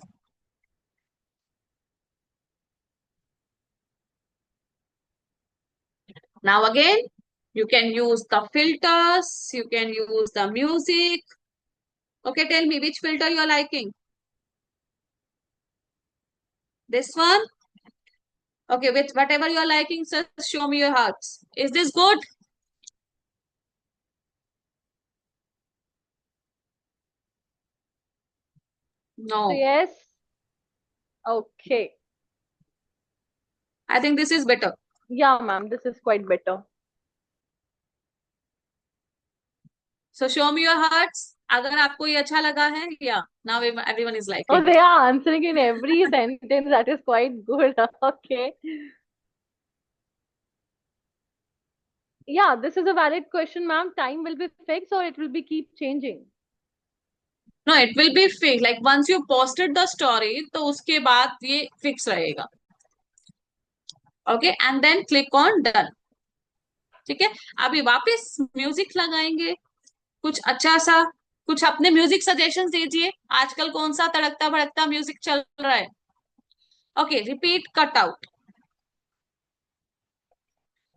Now again, you can use the filters, you can use the music. Okay, tell me which filter you are liking. This one? Okay, with whatever you are liking, just show me your hearts. Is this good? So No, yes. Okay. I think this is better. Yeah, ma'am. This is quite better. So show me your hearts. अगर आपको ये अच्छा लगा है, yeah, now everyone is Oh, liking they it. are answering in every sentence. That is quite good. Okay. Yeah, this is a valid question, ma'am. Time will be fixed or it will be keep changing. No, it will be fixed. Like once you posted the story, तो उसके बाद ये fix रहेगा. Okay, and then click on done. ठीक है, अभी वापस music लगाएंगे कुछ अच्छा सा, कुछ अपने म्यूजिक सजेशन दीजिए, आजकल कौन सा तड़कता भड़कता म्यूजिक चल रहा है। Okay, repeat cut out.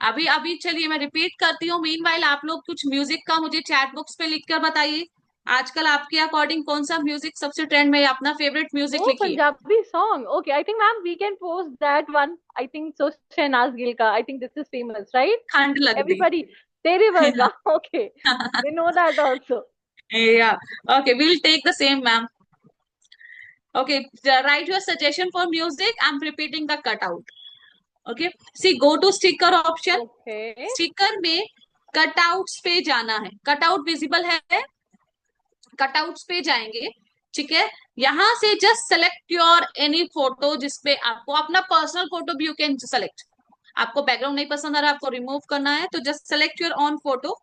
अभी अभी चलिए मैं रिपीट करती हूँ, मीनवाइल आप लोग कुछ म्यूजिक का मुझे चैट बॉक्स पे लिख कर बताइए, आजकल आपके अकॉर्डिंग कौन सा म्यूजिक सबसे ट्रेंड में है, अपना फेवरेट म्यूजिक Oh, लिखिए। Punjabi song. Okay, I think, ma'am, we can post that one. I think so. Shehnaz Gill ka. I think this is famous, right? ठंड लग दी। Everybody, Tere Varga. Okay, we know that also. Yeah, okay, we'll take the same, ma'am. Okay, write your suggestion for music. I'm repeating the cutout. Okay, see, go to sticker option. Okay. Sticker में cutouts पे जाना है, cutout visible है, cutouts पे जाएंगे। ठीक है, यहां से just select your any photo जिसपे आपको अपना पर्सनल फोटो भी यू कैन सेलेक्ट। आपको बैकग्राउंड नहीं पसंद आ रहा, आपको रिमूव करना है, तो just select your on photo,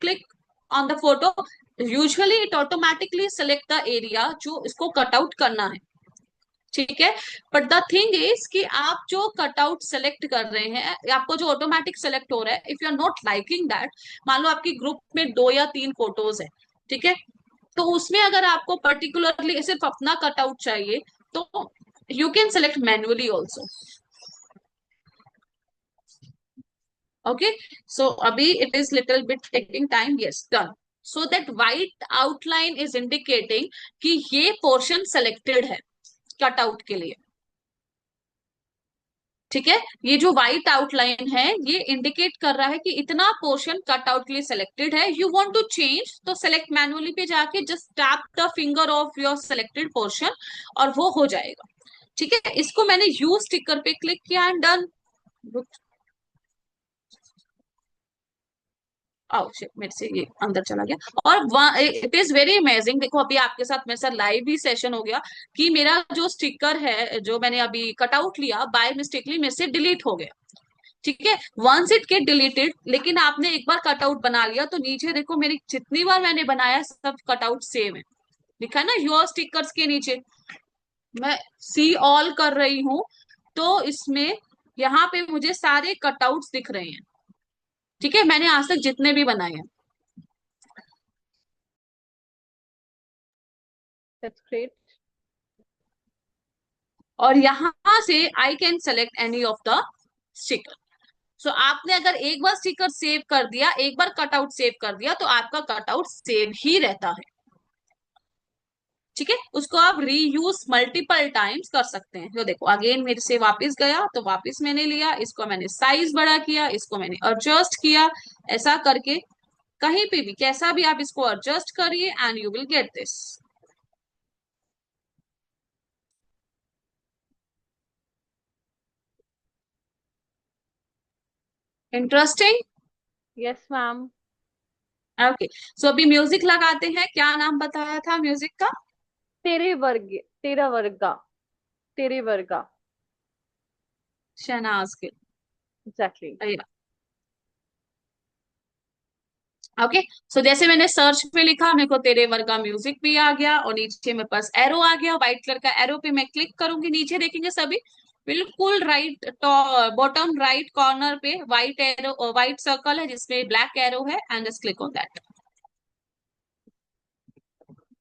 click on the photo. Usually it automatically select the area जो इसको कटआउट करना है। ठीक है, बट द थिंग इज कि आप जो कटआउट सेलेक्ट कर रहे हैं, आपको जो ऑटोमेटिक सेलेक्ट हो रहा है, if you are not liking that, मान लो आपकी ग्रुप में 2 या 3 फोटोज है, ठीक है, तो उसमें अगर आपको पर्टिकुलरली सिर्फ अपना कटआउट चाहिए, तो you can select manually also. Okay, so abhi it is little bit taking time. Yes, done. So that white outline is indicating कि ये portion selected है कट आउट के लिए. ठीक है, ये जो व्हाइट आउटलाइन है ये इंडिकेट कर रहा है कि इतना पोर्शन कट आउट के लिए सिलेक्टेड है. यू वांट टू चेंज तो सेलेक्ट मैनुअली पे जाके just tap the finger of your selected portion और वो हो जाएगा. ठीक है, इसको मैंने यूज स्टिकर पे क्लिक किया एंड डन. आओ शिट, मेरे से ये अंदर चला गया. और इट इज वेरी अमेजिंग. देखो अभी आपके साथ मेरे साथ लाइव ही सेशन हो गया कि मेरा जो स्टिकर है जो मैंने अभी कट आउट लिया बाय मिस्टेकली मेरे से डिलीट हो गया. ठीक है, वंस इट गेट डिलीटेड. लेकिन आपने एक बार कटआउट बना लिया तो नीचे देखो मेरी जितनी बार मैंने बनाया सब कटआउट सेम है. लिखा है ना योर स्टिकर्स के नीचे. मैं सी ऑल कर रही हूं तो इसमें यहाँ पे मुझे सारे कटआउट्स दिख रहे हैं. ठीक है, मैंने आज तक जितने भी बनाए हैं. That's great. और यहाँ से I can select any of the sticker. So आपने अगर एक बार स्टिकर सेव कर दिया, एक बार कटआउट सेव कर दिया तो आपका कटआउट सेव ही रहता है. ठीक है, उसको आप रीयूज मल्टीपल टाइम्स कर सकते हैं. तो देखो अगेन मेरे से वापस गया तो वापस मैंने लिया, इसको मैंने साइज बड़ा किया, इसको मैंने एडजस्ट किया. ऐसा करके कहीं पे भी कैसा भी आप इसको एडजस्ट करिए and you will get this. Interesting. Yes, ma'am. Okay, so अभी म्यूजिक लगाते हैं. क्या नाम बताया था म्यूजिक का? तेरे वर्ग, तेरा वर्गा, तेरे वर्गा. शहनाज के. Exactly. ओके, सो जैसे मैंने सर्च पे लिखा मेरे को तेरे वर्गा म्यूजिक भी आ गया और नीचे मेरे पास एरो आ गया. व्हाइट कलर का एरो पे मैं क्लिक करूंगी, नीचे देखेंगे सभी बिल्कुल राइट बॉटम राइट कॉर्नर पे व्हाइट एरो व्हाइट सर्कल है जिसमें ब्लैक एरो है and just click on that.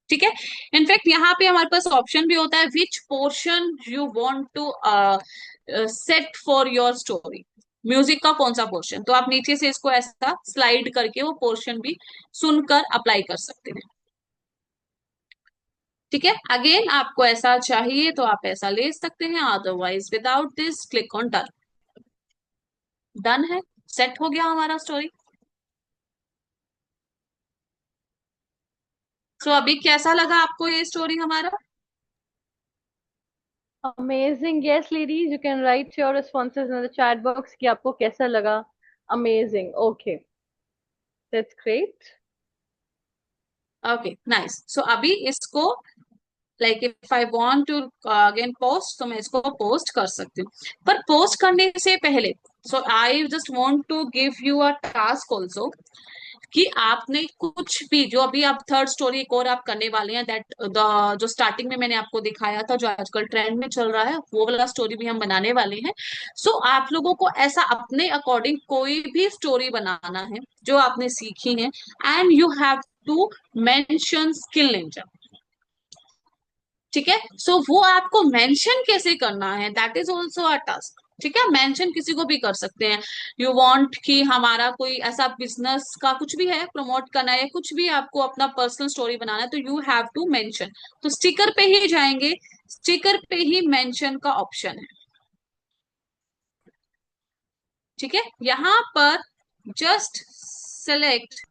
ठीक है, इनफैक्ट यहाँ पे हमारे पास ऑप्शन भी होता है which portion you want to set for your story. Music का कौन सा पोर्शन, तो आप नीचे से इसको ऐसा स्लाइड करके वो पोर्शन भी सुनकर अप्लाई कर सकते हैं. ठीक है, अगेन आपको ऐसा चाहिए तो आप ऐसा ले सकते हैं, otherwise without this click on done. Done है, सेट हो गया हमारा स्टोरी. तो अभी कैसा लगा आपको ये स्टोरी हमारा? Amazing. Yes, ladies, you can write your responses in the chat box कि आपको कैसा लगा. Amazing. Okay. That's great. Okay nice. So अभी इसको like if I want to again post तो मैं इसको पोस्ट कर सकती हूँ. पर पोस्ट करने से पहले so I just want to give you a task also कि आपने कुछ भी जो अभी आप थर्ड स्टोरी एक और आप करने वाले हैं दैट द जो स्टार्टिंग में मैंने आपको दिखाया था जो आजकल ट्रेंड में चल रहा है वो वाला स्टोरी भी हम बनाने वाले हैं. सो आप लोगों को ऐसा अपने अकॉर्डिंग कोई भी स्टोरी बनाना है जो आपने सीखी है and you have to mention skill ninja. ठीक है, सो वो आपको मेंशन कैसे करना है that is also a task. ठीक है, मेंशन किसी को भी कर सकते हैं. यू वांट कि हमारा कोई ऐसा बिजनेस का कुछ भी है प्रमोट करना है, कुछ भी आपको अपना पर्सनल स्टोरी बनाना है तो यू हैव टू मेंशन. तो स्टिकर पे ही जाएंगे, स्टिकर पे ही मेंशन का ऑप्शन है. ठीक है, यहां पर जस्ट सेलेक्ट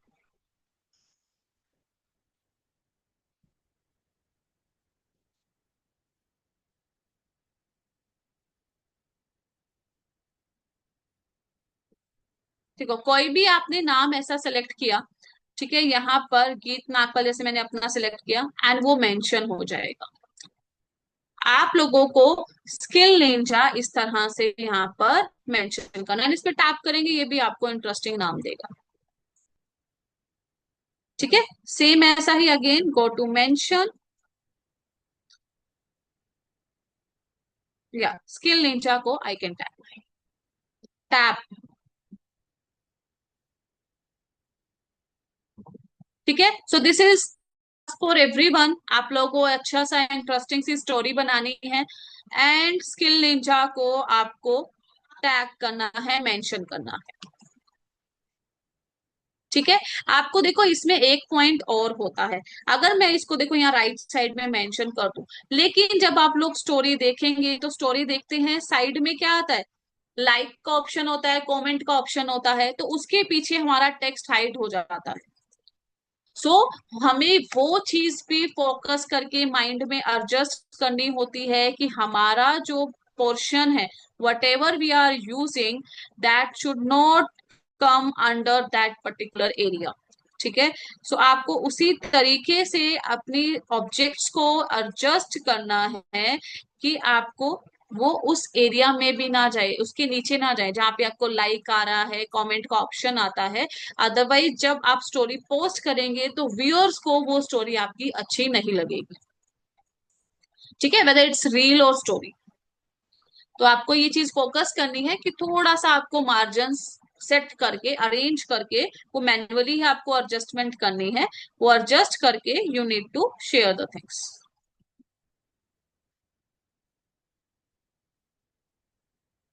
ठीक है, कोई भी आपने नाम ऐसा सेलेक्ट किया. ठीक है, यहाँ पर गीत नागपाल जैसे मैंने अपना सिलेक्ट किया एंड वो मेंशन हो जाएगा. आप लोगों को स्किल निंजा इस तरह से यहाँ पर मेंशन करना है. इस पे टैप करेंगे ये भी आपको इंटरेस्टिंग नाम देगा. ठीक है, सेम ऐसा ही अगेन गो टू मेंशन या स्किल निंजा को आई कैन टैप टैप. ठीक है, सो दिस इज फॉर एवरीवन, आप लोगों को अच्छा सा इंटरेस्टिंग सी स्टोरी बनानी है, एंड स्किल निंजा को आपको टैग करना है, मेंशन करना है। ठीक है। आपको देखो इसमें एक पॉइंट और होता है, अगर मैं इसको देखो यहाँ राइट साइड में मेंशन कर दूं, लेकिन जब आप लोग स्टोरी देखेंगे तो स्टोरी देखते हैं साइड में क्या आता है, लाइक का ऑप्शन होता है, कमेंट का ऑप्शन होता है, तो उसके पीछे हमारा टेक्स्ट हाइड हो जाता है। सो हमें वो चीज भी फोकस करके माइंड में एडजस्ट करनी होती है कि हमारा जो पोर्शन है, whatever we are using, that should not come under that particular area. ठीक है। सो आपको उसी तरीके से अपनी ऑब्जेक्ट्स को एडजस्ट करना है कि आपको वो उस एरिया में भी ना जाए, उसके नीचे ना जाए जहां पे आपको लाइक आ रहा है, कमेंट का ऑप्शन आता है। अदरवाइज जब आप स्टोरी पोस्ट करेंगे तो व्यूअर्स को वो स्टोरी आपकी अच्छी नहीं लगेगी। ठीक है, वेदर इट्स रील और स्टोरी। तो आपको ये चीज फोकस करनी है कि थोड़ा सा आपको मार्जिन सेट करके, अरेंज करके, वो मैन्युअली ही आपको एडजस्टमेंट करनी है, वो एडजस्ट करके you need to share the things.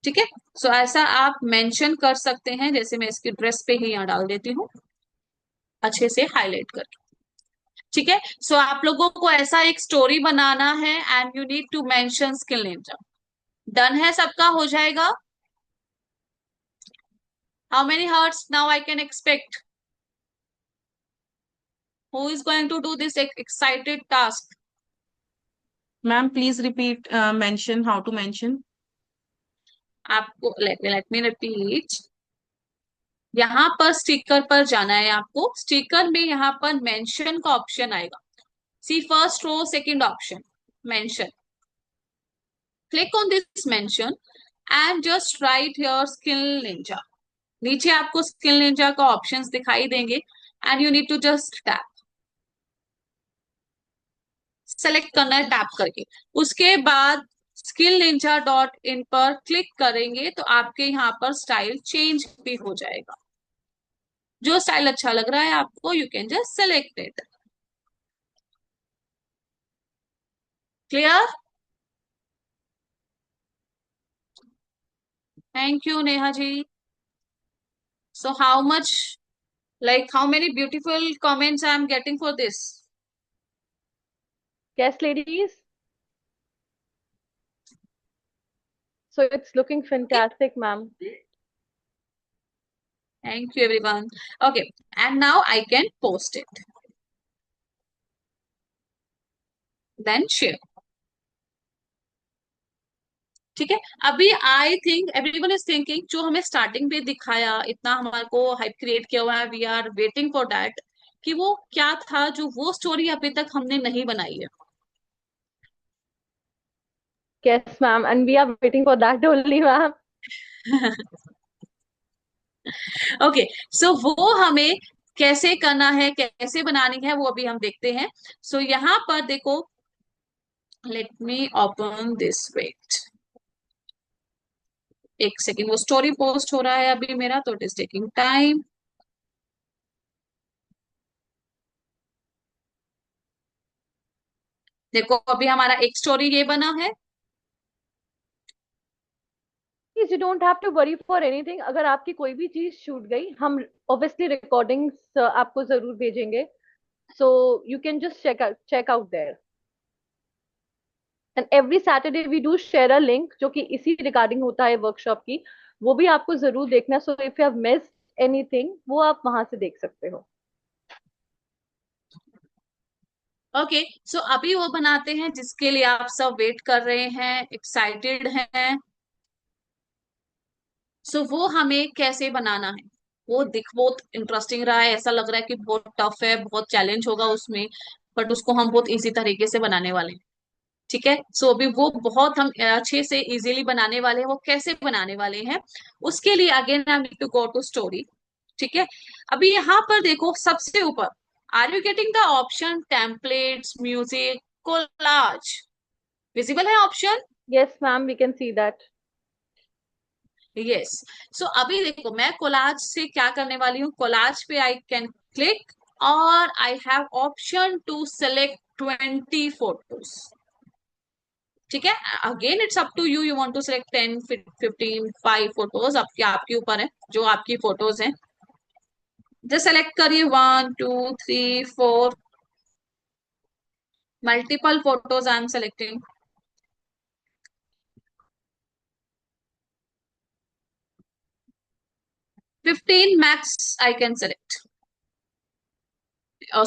ठीक है। सो ऐसा आप मेंशन कर सकते हैं, जैसे मैं इसकी ड्रेस पे ही यहाँ डाल देती हूँ अच्छे से हाईलाइट करके। ठीक है। सो आप लोगों को ऐसा एक स्टोरी बनाना है, and you need to mention skill name. Done है, सबका हो जाएगा। How many hearts now I can expect? Who is going to do this excited task? Ma'am please repeat mention, how to mention. आपको let me repeat. यहाँ पर sticker पर जाना है आपको, स्टिकर में यहाँ पर मेंशन का ऑप्शन आएगा। See first row second option, mention. Click on this mention and just write your skill ninja. नीचे आपको स्किल निंजा का ऑप्शंस दिखाई देंगे, and you need to just tap, select करना है टैप करके। उसके बाद स्किल निंजा डॉट इन पर क्लिक करेंगे तो आपके यहाँ पर स्टाइल चेंज भी हो जाएगा। जो स्टाइल अच्छा लग रहा है आपको, you can just select it. Clear? Thank you Neha ji. So how much, like how many beautiful comments I am getting for this? Yes, ladies. So it's looking Okay. fantastic, ma'am. Thank you everyone. Okay, and now I can post it, then share. ठीक है। अभी I think everyone is thinking, जो हमें starting पे दिखाया, इतना हमारे को हाइप क्रिएट किया हुआ है, we are waiting for that, कि वो क्या था जो वो स्टोरी अभी तक हमने नहीं बनाई है। Yes, ma'am. And we are waiting for that only, ma'am. Okay. So वो हमें कैसे करना है, कैसे बनानी है, वो अभी हम देखते हैं। सो यहाँ पर देखो, let me open this, wait एक सेकेंड, वो स्टोरी पोस्ट हो रहा है अभी मेरा, तो इट इज टेकिंग टाइम। देखो अभी हमारा एक स्टोरी ये बना है। Please, you don't have to worry for anything. अगर आपकी कोई भी चीज छूट गई, हम obviously recordings आपको जरूर भेजेंगे. So you can just check out there. And every Saturday we do share a link जो कि इसी रिगार्डिंग होता है वर्कशॉप की. वो भी आपको जरूर देखना. So if you have missed anything, वो आप वहां से देख सकते हो. ओके। सो अभी वो बनाते हैं जिसके लिए आप सब वेट कर रहे हैं, एक्साइटेड हैं। सो वो हमें कैसे बनाना है, वो दिख बहुत इंटरेस्टिंग रहा है, ऐसा लग रहा है कि बहुत टफ है, बहुत चैलेंज होगा उसमें, बट उसको हम बहुत इजी तरीके से बनाने वाले हैं। ठीक है। सो अभी वो बहुत हम अच्छे से इजीली बनाने वाले हैं। वो कैसे बनाने वाले हैं, उसके लिए again I need to go to story. ठीक है। अभी यहाँ पर देखो सबसे ऊपर, are you getting the option templates, music, collage? Visible है option? Yes, ma'am, we can see that. Yes. So अभी देखो मैं कोलाज से क्या करने वाली हूँ, कोलाज पे आई कैन क्लिक, और I have option to select 20 photos. ठीक है, again it's up to you, you want to select 10, 15, 5 photos, आपके ऊपर है जो आपकी फोटोज हैं। जस्ट सेलेक्ट करिए 1 2 3 4, multiple photos I am selecting. 15 max I can select,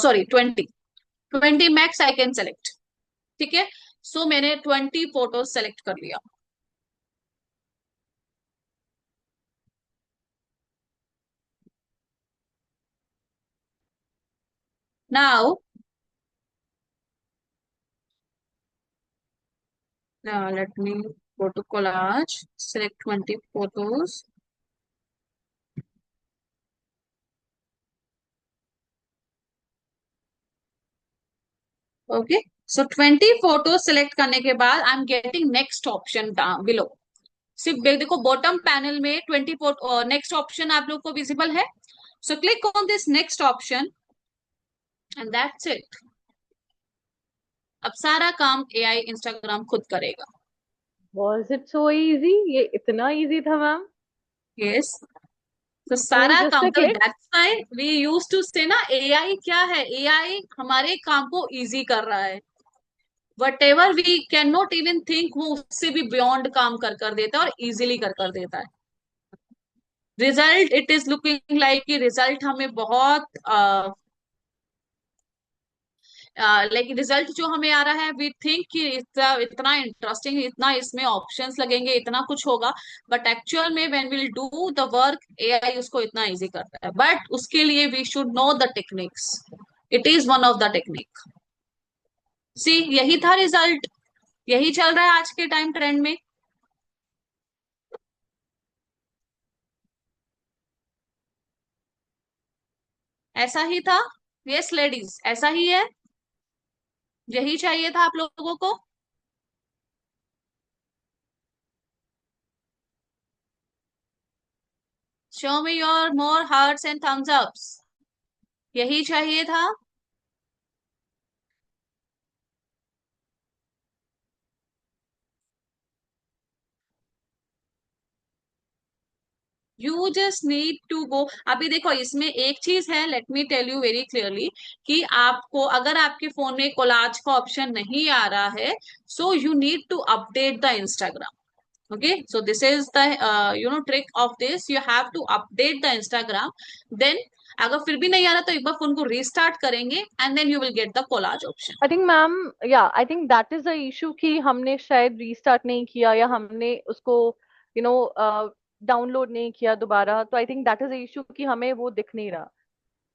sorry 20, 20 max I can select. ठीक है, सो मैंने 20 फोटोज सेलेक्ट कर लिया। Now let me go to collage, select 20 photos. Okay, so 20 photo select करने के बाद आई am getting next option below. सिर्फ देखो बॉटम पैनल में 20 फोटो, नेक्स्ट ऑप्शन आप लोग को विजिबल है। So click on this next option and that's it. अब सारा काम एआई इंस्टाग्राम खुद करेगा। Was it so easy? ये इतना easy था मैम? यस, तो I mean, सारा just काम, a तो click? That's why we used to say ना, एआई क्या है, एआई हमारे काम को इजी कर रहा है। Whatever we can not even think, वो उससे भी बियॉन्ड काम कर कर देता है और इजीली कर कर देता है। Result it is looking like कि रिजल्ट हमें बहुत लाइक रिजल्ट जो हमें आ रहा है, वी थिंक कि इतना इंटरेस्टिंग, इतना इसमें ऑप्शंस लगेंगे, इतना कुछ होगा, बट एक्चुअल में when will do the work AI उसको इतना इजी करता है। बट उसके लिए we should know the techniques, it is one of the technique. See, यही था रिजल्ट, यही चल रहा है आज के टाइम ट्रेंड में। ऐसा ही था। यस लेडीज, ऐसा ही है, यही चाहिए था आप लोगों को। Show me your more hearts and thumbs ups, यही चाहिए था। You just need to go. अभी देखो इसमें एक चीज है, let me tell you very clearly, कि आपको अगर आपके फोन में कोलाज का ऑप्शन नहीं आ रहा है, so you need to update the Instagram. Okay, so this is the trick of this, you have to update the Instagram. Then अगर फिर भी नहीं आ रहा तो एक बार फोन को रीस्टार्ट करेंगे and then you will get the collage option. I think ma'am, I think that is the issue कि हमने शायद रीस्टार्ट नहीं किया या हमने उसको यू नो डाउनलोड नहीं किया दोबारा, तो I think that is the issue कि हमें वो दिख नहीं रहा,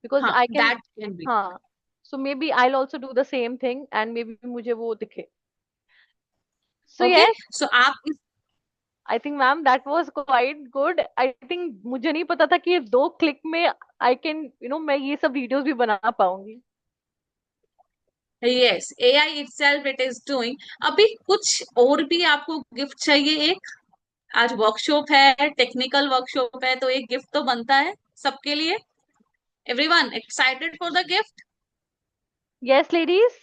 बिकॉज हाँ, I can. That can be. हाँ, so maybe I also do the same thing and maybe मुझे वो दिखे। सो ओके, यस, सो आप इस, I think ma'am that was quite good. I think मुझे नहीं पता था कि ये 2 क्लिक में आई कैन मैं ये सब वीडियोस भी बना पाऊंगी। Yes, AI itself it is doing. अभी कुछ और भी आपको गिफ्ट चाहिए एक, आज वर्कशॉप है, टेक्निकल वर्कशॉप है, तो एक गिफ्ट तो बनता है सबके लिए। Everyone excited for the gift? Yes ladies,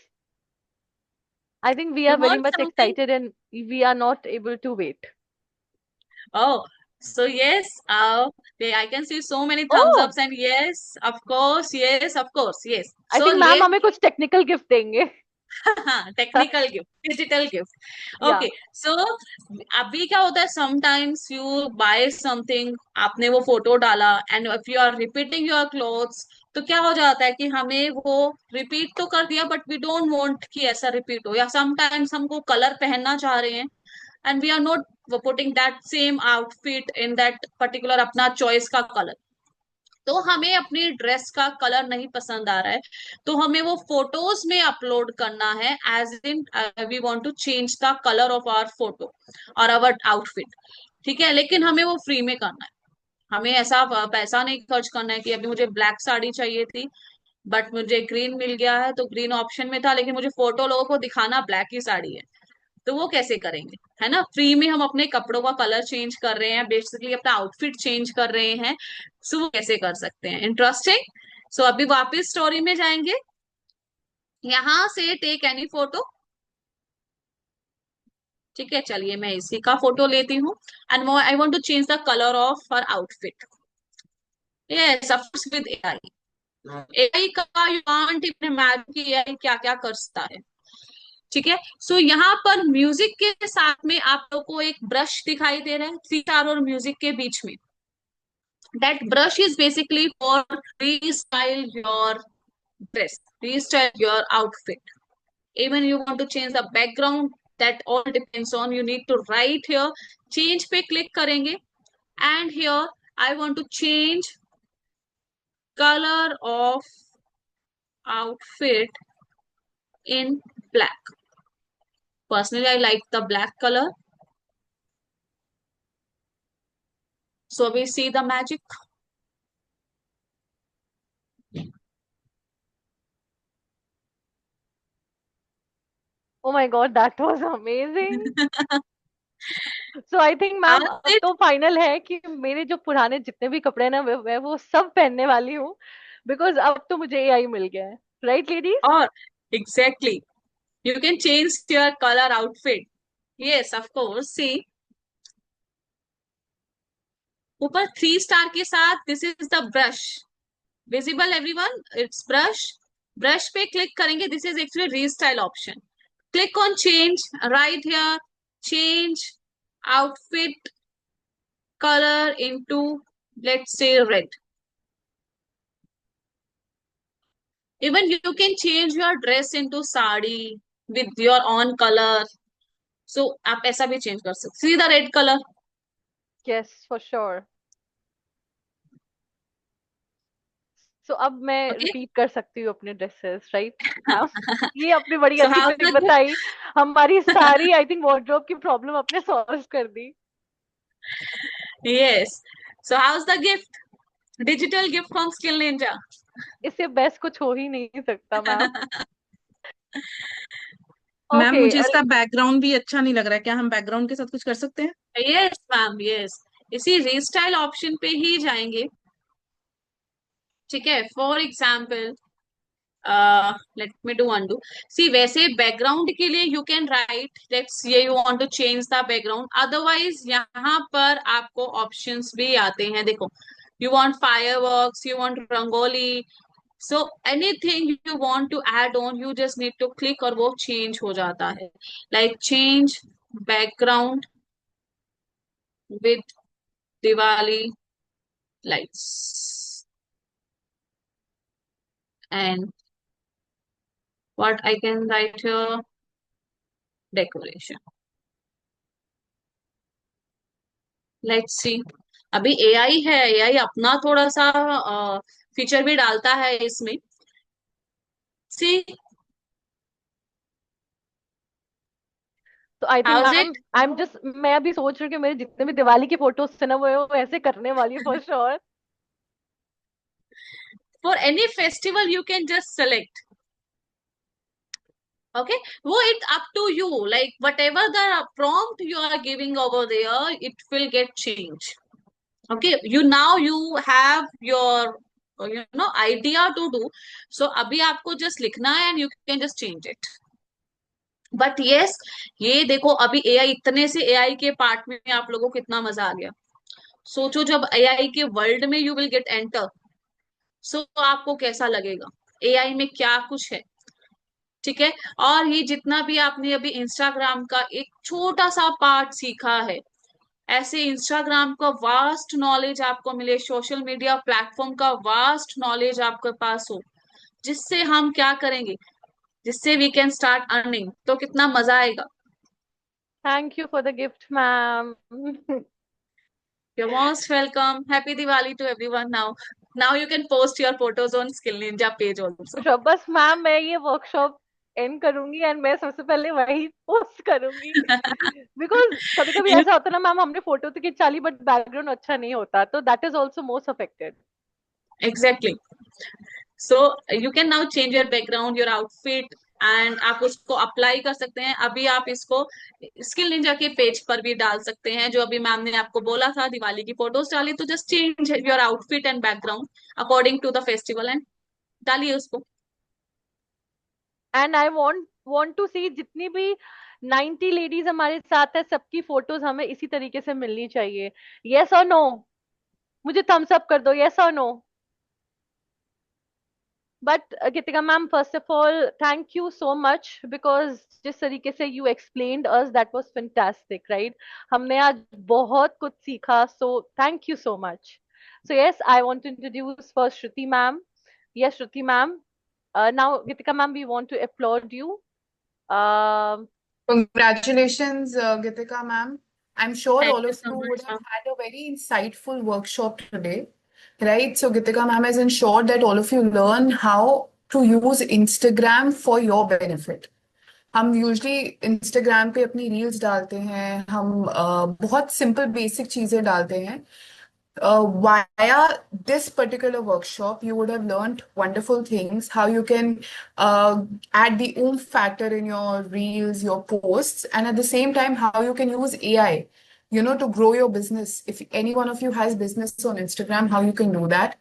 I think we you are very want much something? Excited and we are not able to wait. Oh, so yes, I can see so many thumbs oh, ups and yes, of course, yes, of course, yes. I So think ma'am yes, हमें कुछ technical gift देंगे। हाँ, technical gift, digital gift. या okay, so अभी क्या होता है, sometimes you bye something, आपने वो फोटो डाला and if you are repeating your clothes, तो क्या हो जाता है कि हमें वो रिपीट तो कर दिया बट वी डोंट वांट कि ऐसा रिपीट हो, या समटाइम्स हमको कलर पहनना चाह रहे हैं and we are not putting that same outfit in that particular अपना चॉइस का कलर, तो हमें अपनी ड्रेस का कलर नहीं पसंद आ रहा है, तो हमें वो फोटोज में अपलोड करना है, as in we want to change the colour of our photo और आवर आउटफिट। ठीक है, लेकिन हमें वो फ्री में करना है, हमें ऐसा पैसा नहीं खर्च करना है कि अभी मुझे ब्लैक साड़ी चाहिए थी बट मुझे ग्रीन मिल गया है, तो ग्रीन ऑप्शन में था लेकिन मुझे फोटो लोगों को दिखाना ब्लैक ही साड़ी है, तो वो कैसे करेंगे, है ना। फ्री में हम अपने कपड़ों का कलर चेंज कर रहे हैं, बेसिकली अपना आउटफिट चेंज कर रहे हैं, सो वो कैसे कर सकते हैं, इंटरेस्टिंग। सो अभी वापस स्टोरी में जाएंगे, यहां से टेक एनी फोटो। ठीक है, चलिए मैं इसी का फोटो लेती हूँ। And I want to change the colour of her outfit. Yes, of course with AI. AI का यू कांट इवन इमेजिन कि एआई क्या क्या कर सकता है। ठीक है, सो यहाँ पर म्यूजिक के साथ में आप लोग को एक ब्रश दिखाई दे रहा है, थ्री स्टार और म्यूजिक के बीच में। That brush is basically for restyle your dress, restyle your outfit. Even you want to change the background, that all depends on, you need to write here, change पे click करेंगे, and here I want to change color of outfit in black. Personally I like the black color, so we see the magic. Oh my God, that was amazing. So I think How ma'am अब it? तो final है कि मेरे जो पुराने जितने भी कपड़े हैं ना मैं वो सब पहनने वाली हूँ, बिकॉज अब तो मुझे एआई मिल गया है, right ladies? Or exactly, you can change your color outfit. Yes, of course. See, ऊपर थ्री स्टार के साथ this is the brush, visible everyone, it's brush. Brush पे क्लिक करेंगे, this is actually restyle option. Click on change, right here, change outfit color into, let's say, red. Even you can change your dress into sari with your own color, so आप ऐसा भी change कर सकते। See the red color. Yes for sure. So अब मैं Okay. Repeat कर सकती हूँ अपने ड्रेसेस, राइट मैम? ये आपने बड़ी So अच्छी how's ट्रिक the बताई, हमारी सारी आई थिंक वार्डरोब की प्रॉब्लम आपने सॉल्व कर दी। yes, so how's the gift, digital gift from Skill Ninja? इससे बेस्ट कुछ हो ही नहीं सकता मैम। मैम ओके मुझे इसका बैकग्राउंड भी अच्छा नहीं लग रहा है, क्या हम बैकग्राउंड के साथ कुछ कर सकते हैं? yes मैम, yes, इसी रीस्टाइल ऑप्शन पे ही जाएंगे। ठीक है, for example let me do undo. See, वैसे बैकग्राउंड के लिए यू कैन राइट, लेट्स ये you want to change the background, otherwise यहाँ पर आपको ऑप्शंस भी आते हैं, देखो, you want fireworks, you want rangoli, so anything you want to add on, you just need to click और वो चेंज हो जाता है। like change background with Diwali lights, and what I can write here, decoration. Let's see, अभी AI है, AI अपना थोड़ा सा फीचर भी डालता है इसमें। सी, तो I think house ma'am it? I am just, मैं अभी सोच रही हूँ कि मेरे जितने भी दिवाली की फोटोज थे ना वो ऐसे करने वाली for sure. For any festival you can just select. Okay, वो it up to you, like whatever the prompt you are giving over there, it will get changed. Okay, you now you have your idea to do, so अभी आपको just लिखना है and you can just change it. But yes, ये देखो, अभी AI, इतने से AI के पार्ट में आप लोगों को कितना मजा आ गया। सोचो जब एआई के वर्ल्ड में यू विल गेट एंटर, सो आपको कैसा लगेगा, एआई में क्या कुछ है। ठीक है, और ये जितना भी आपने अभी इंस्टाग्राम का एक छोटा सा पार्ट सीखा है, ऐसे इंस्टाग्राम का वास्ट नॉलेज आपको मिले, सोशल मीडिया प्लेटफॉर्म का वास्ट नॉलेज आपके पास हो, जिससे हम क्या करेंगे, जिससे वी कैन स्टार्ट अर्निंग, तो कितना मजा आएगा। Thank you for the gift ma'am. You're most welcome. Happy Diwali to everyone now. Now you can post your photos on Skill Ninja page also. बस मैम मैं ये वर्कशॉप एंड करूंगी and मैं सबसे पहले वही पोस्ट करूंगी, बिकॉज कभी कभी You ऐसा होता है ना मैम, हमने फोटो तो खींचा ली बट बैकग्राउंड अच्छा नहीं होता, तो that is also most affected. exactly. So you can now change your background, your outfit, and आप उसको अप्लाई कर सकते हैं। अभी आप इसको स्किल निंजा के पेज पर भी डाल सकते हैं, जो अभी मैम ने आपको बोला था, दिवाली की फोटोज डाली, तो just change your outfit and background according to the festival and डालिए उसको। And I want to see जितनी भी 90 लेडीज हमारे साथ है, सबकी फोटोज हमें इसी तरीके से मिलनी चाहिए। यस और नो? मुझे थम्स अप कर दो, यस और no. But Geetika ma'am, first of all thank you so much, because जिस तरीके से you explained us that was fantastic, right? हमने आज बहुत कुछ सीखा, so thank you so much. So yes, I want to introduce first Shruti ma'am. Yes, Shruti ma'am. Now, Gitika ma'am, we want to applaud you. Um, Congratulations, Gitika ma'am. I'm sure thank all you of so you would much have ma'am. had a very insightful workshop today, right? So Gitika ma'am has ensured that all of you learn how to use Instagram for your benefit. हम usually Instagram पे अपनी reels डालते हैं, हम बहुत simple basic चीजें डालते हैं. Via this particular workshop, you would have learned wonderful things, how you can add the oomph factor in your reels, your posts, and at the same time, how you can use AI, to grow your business. If any one of you has business on Instagram, how you can do that.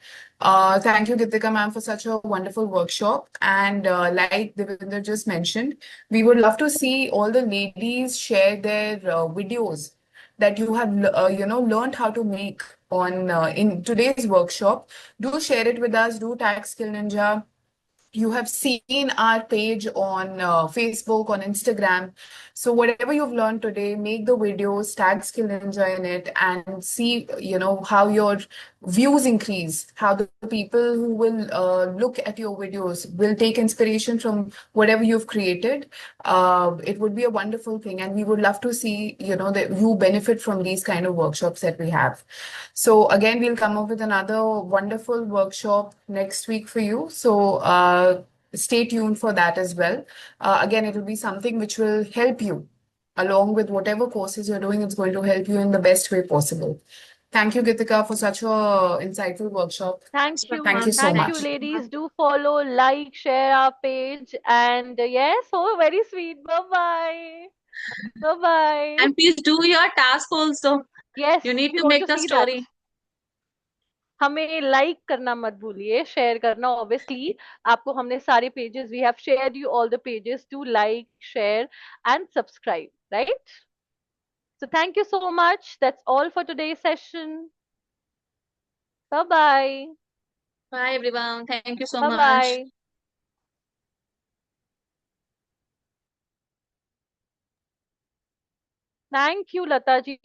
Thank you, Gitika ma'am, for such a wonderful workshop. And like Devinder just mentioned, we would love to see all the ladies share their videos that you have learned how to make on in today's workshop. Do share it with us. Do tag Skill Ninja. You have seen our page on Facebook, on Instagram. So whatever you've learned today, make the videos, tag Skill Ninja in it, and see, how your views increase, how the people who will look at your videos will take inspiration from whatever you've created. It would be a wonderful thing, and we would love to see, that you benefit from these kind of workshops that we have. So again, we'll come up with another wonderful workshop next week for you. So stay tuned for that as well. Again, it will be something which will help you along with whatever courses you're doing. It's going to help you in the best way possible. Thank you, Gitika, for such a insightful workshop. thank you. Thank you so Thank thank you, much. You ma'am. ladies. Do follow, like, share our page. And yes, oh, very sweet. Bye bye. Bye bye. And please do your task also, Yes, you need we to want make to the see that. Story. हमें like करना मत भूलिए, share करना obviously. आपको हमने सारे pages, we have shared you all the pages to like, share and subscribe, right? So thank you so much. That's all for today's session. Bye bye. Bye everyone, thank you so Bye much. bye. Thank you, Lata ji.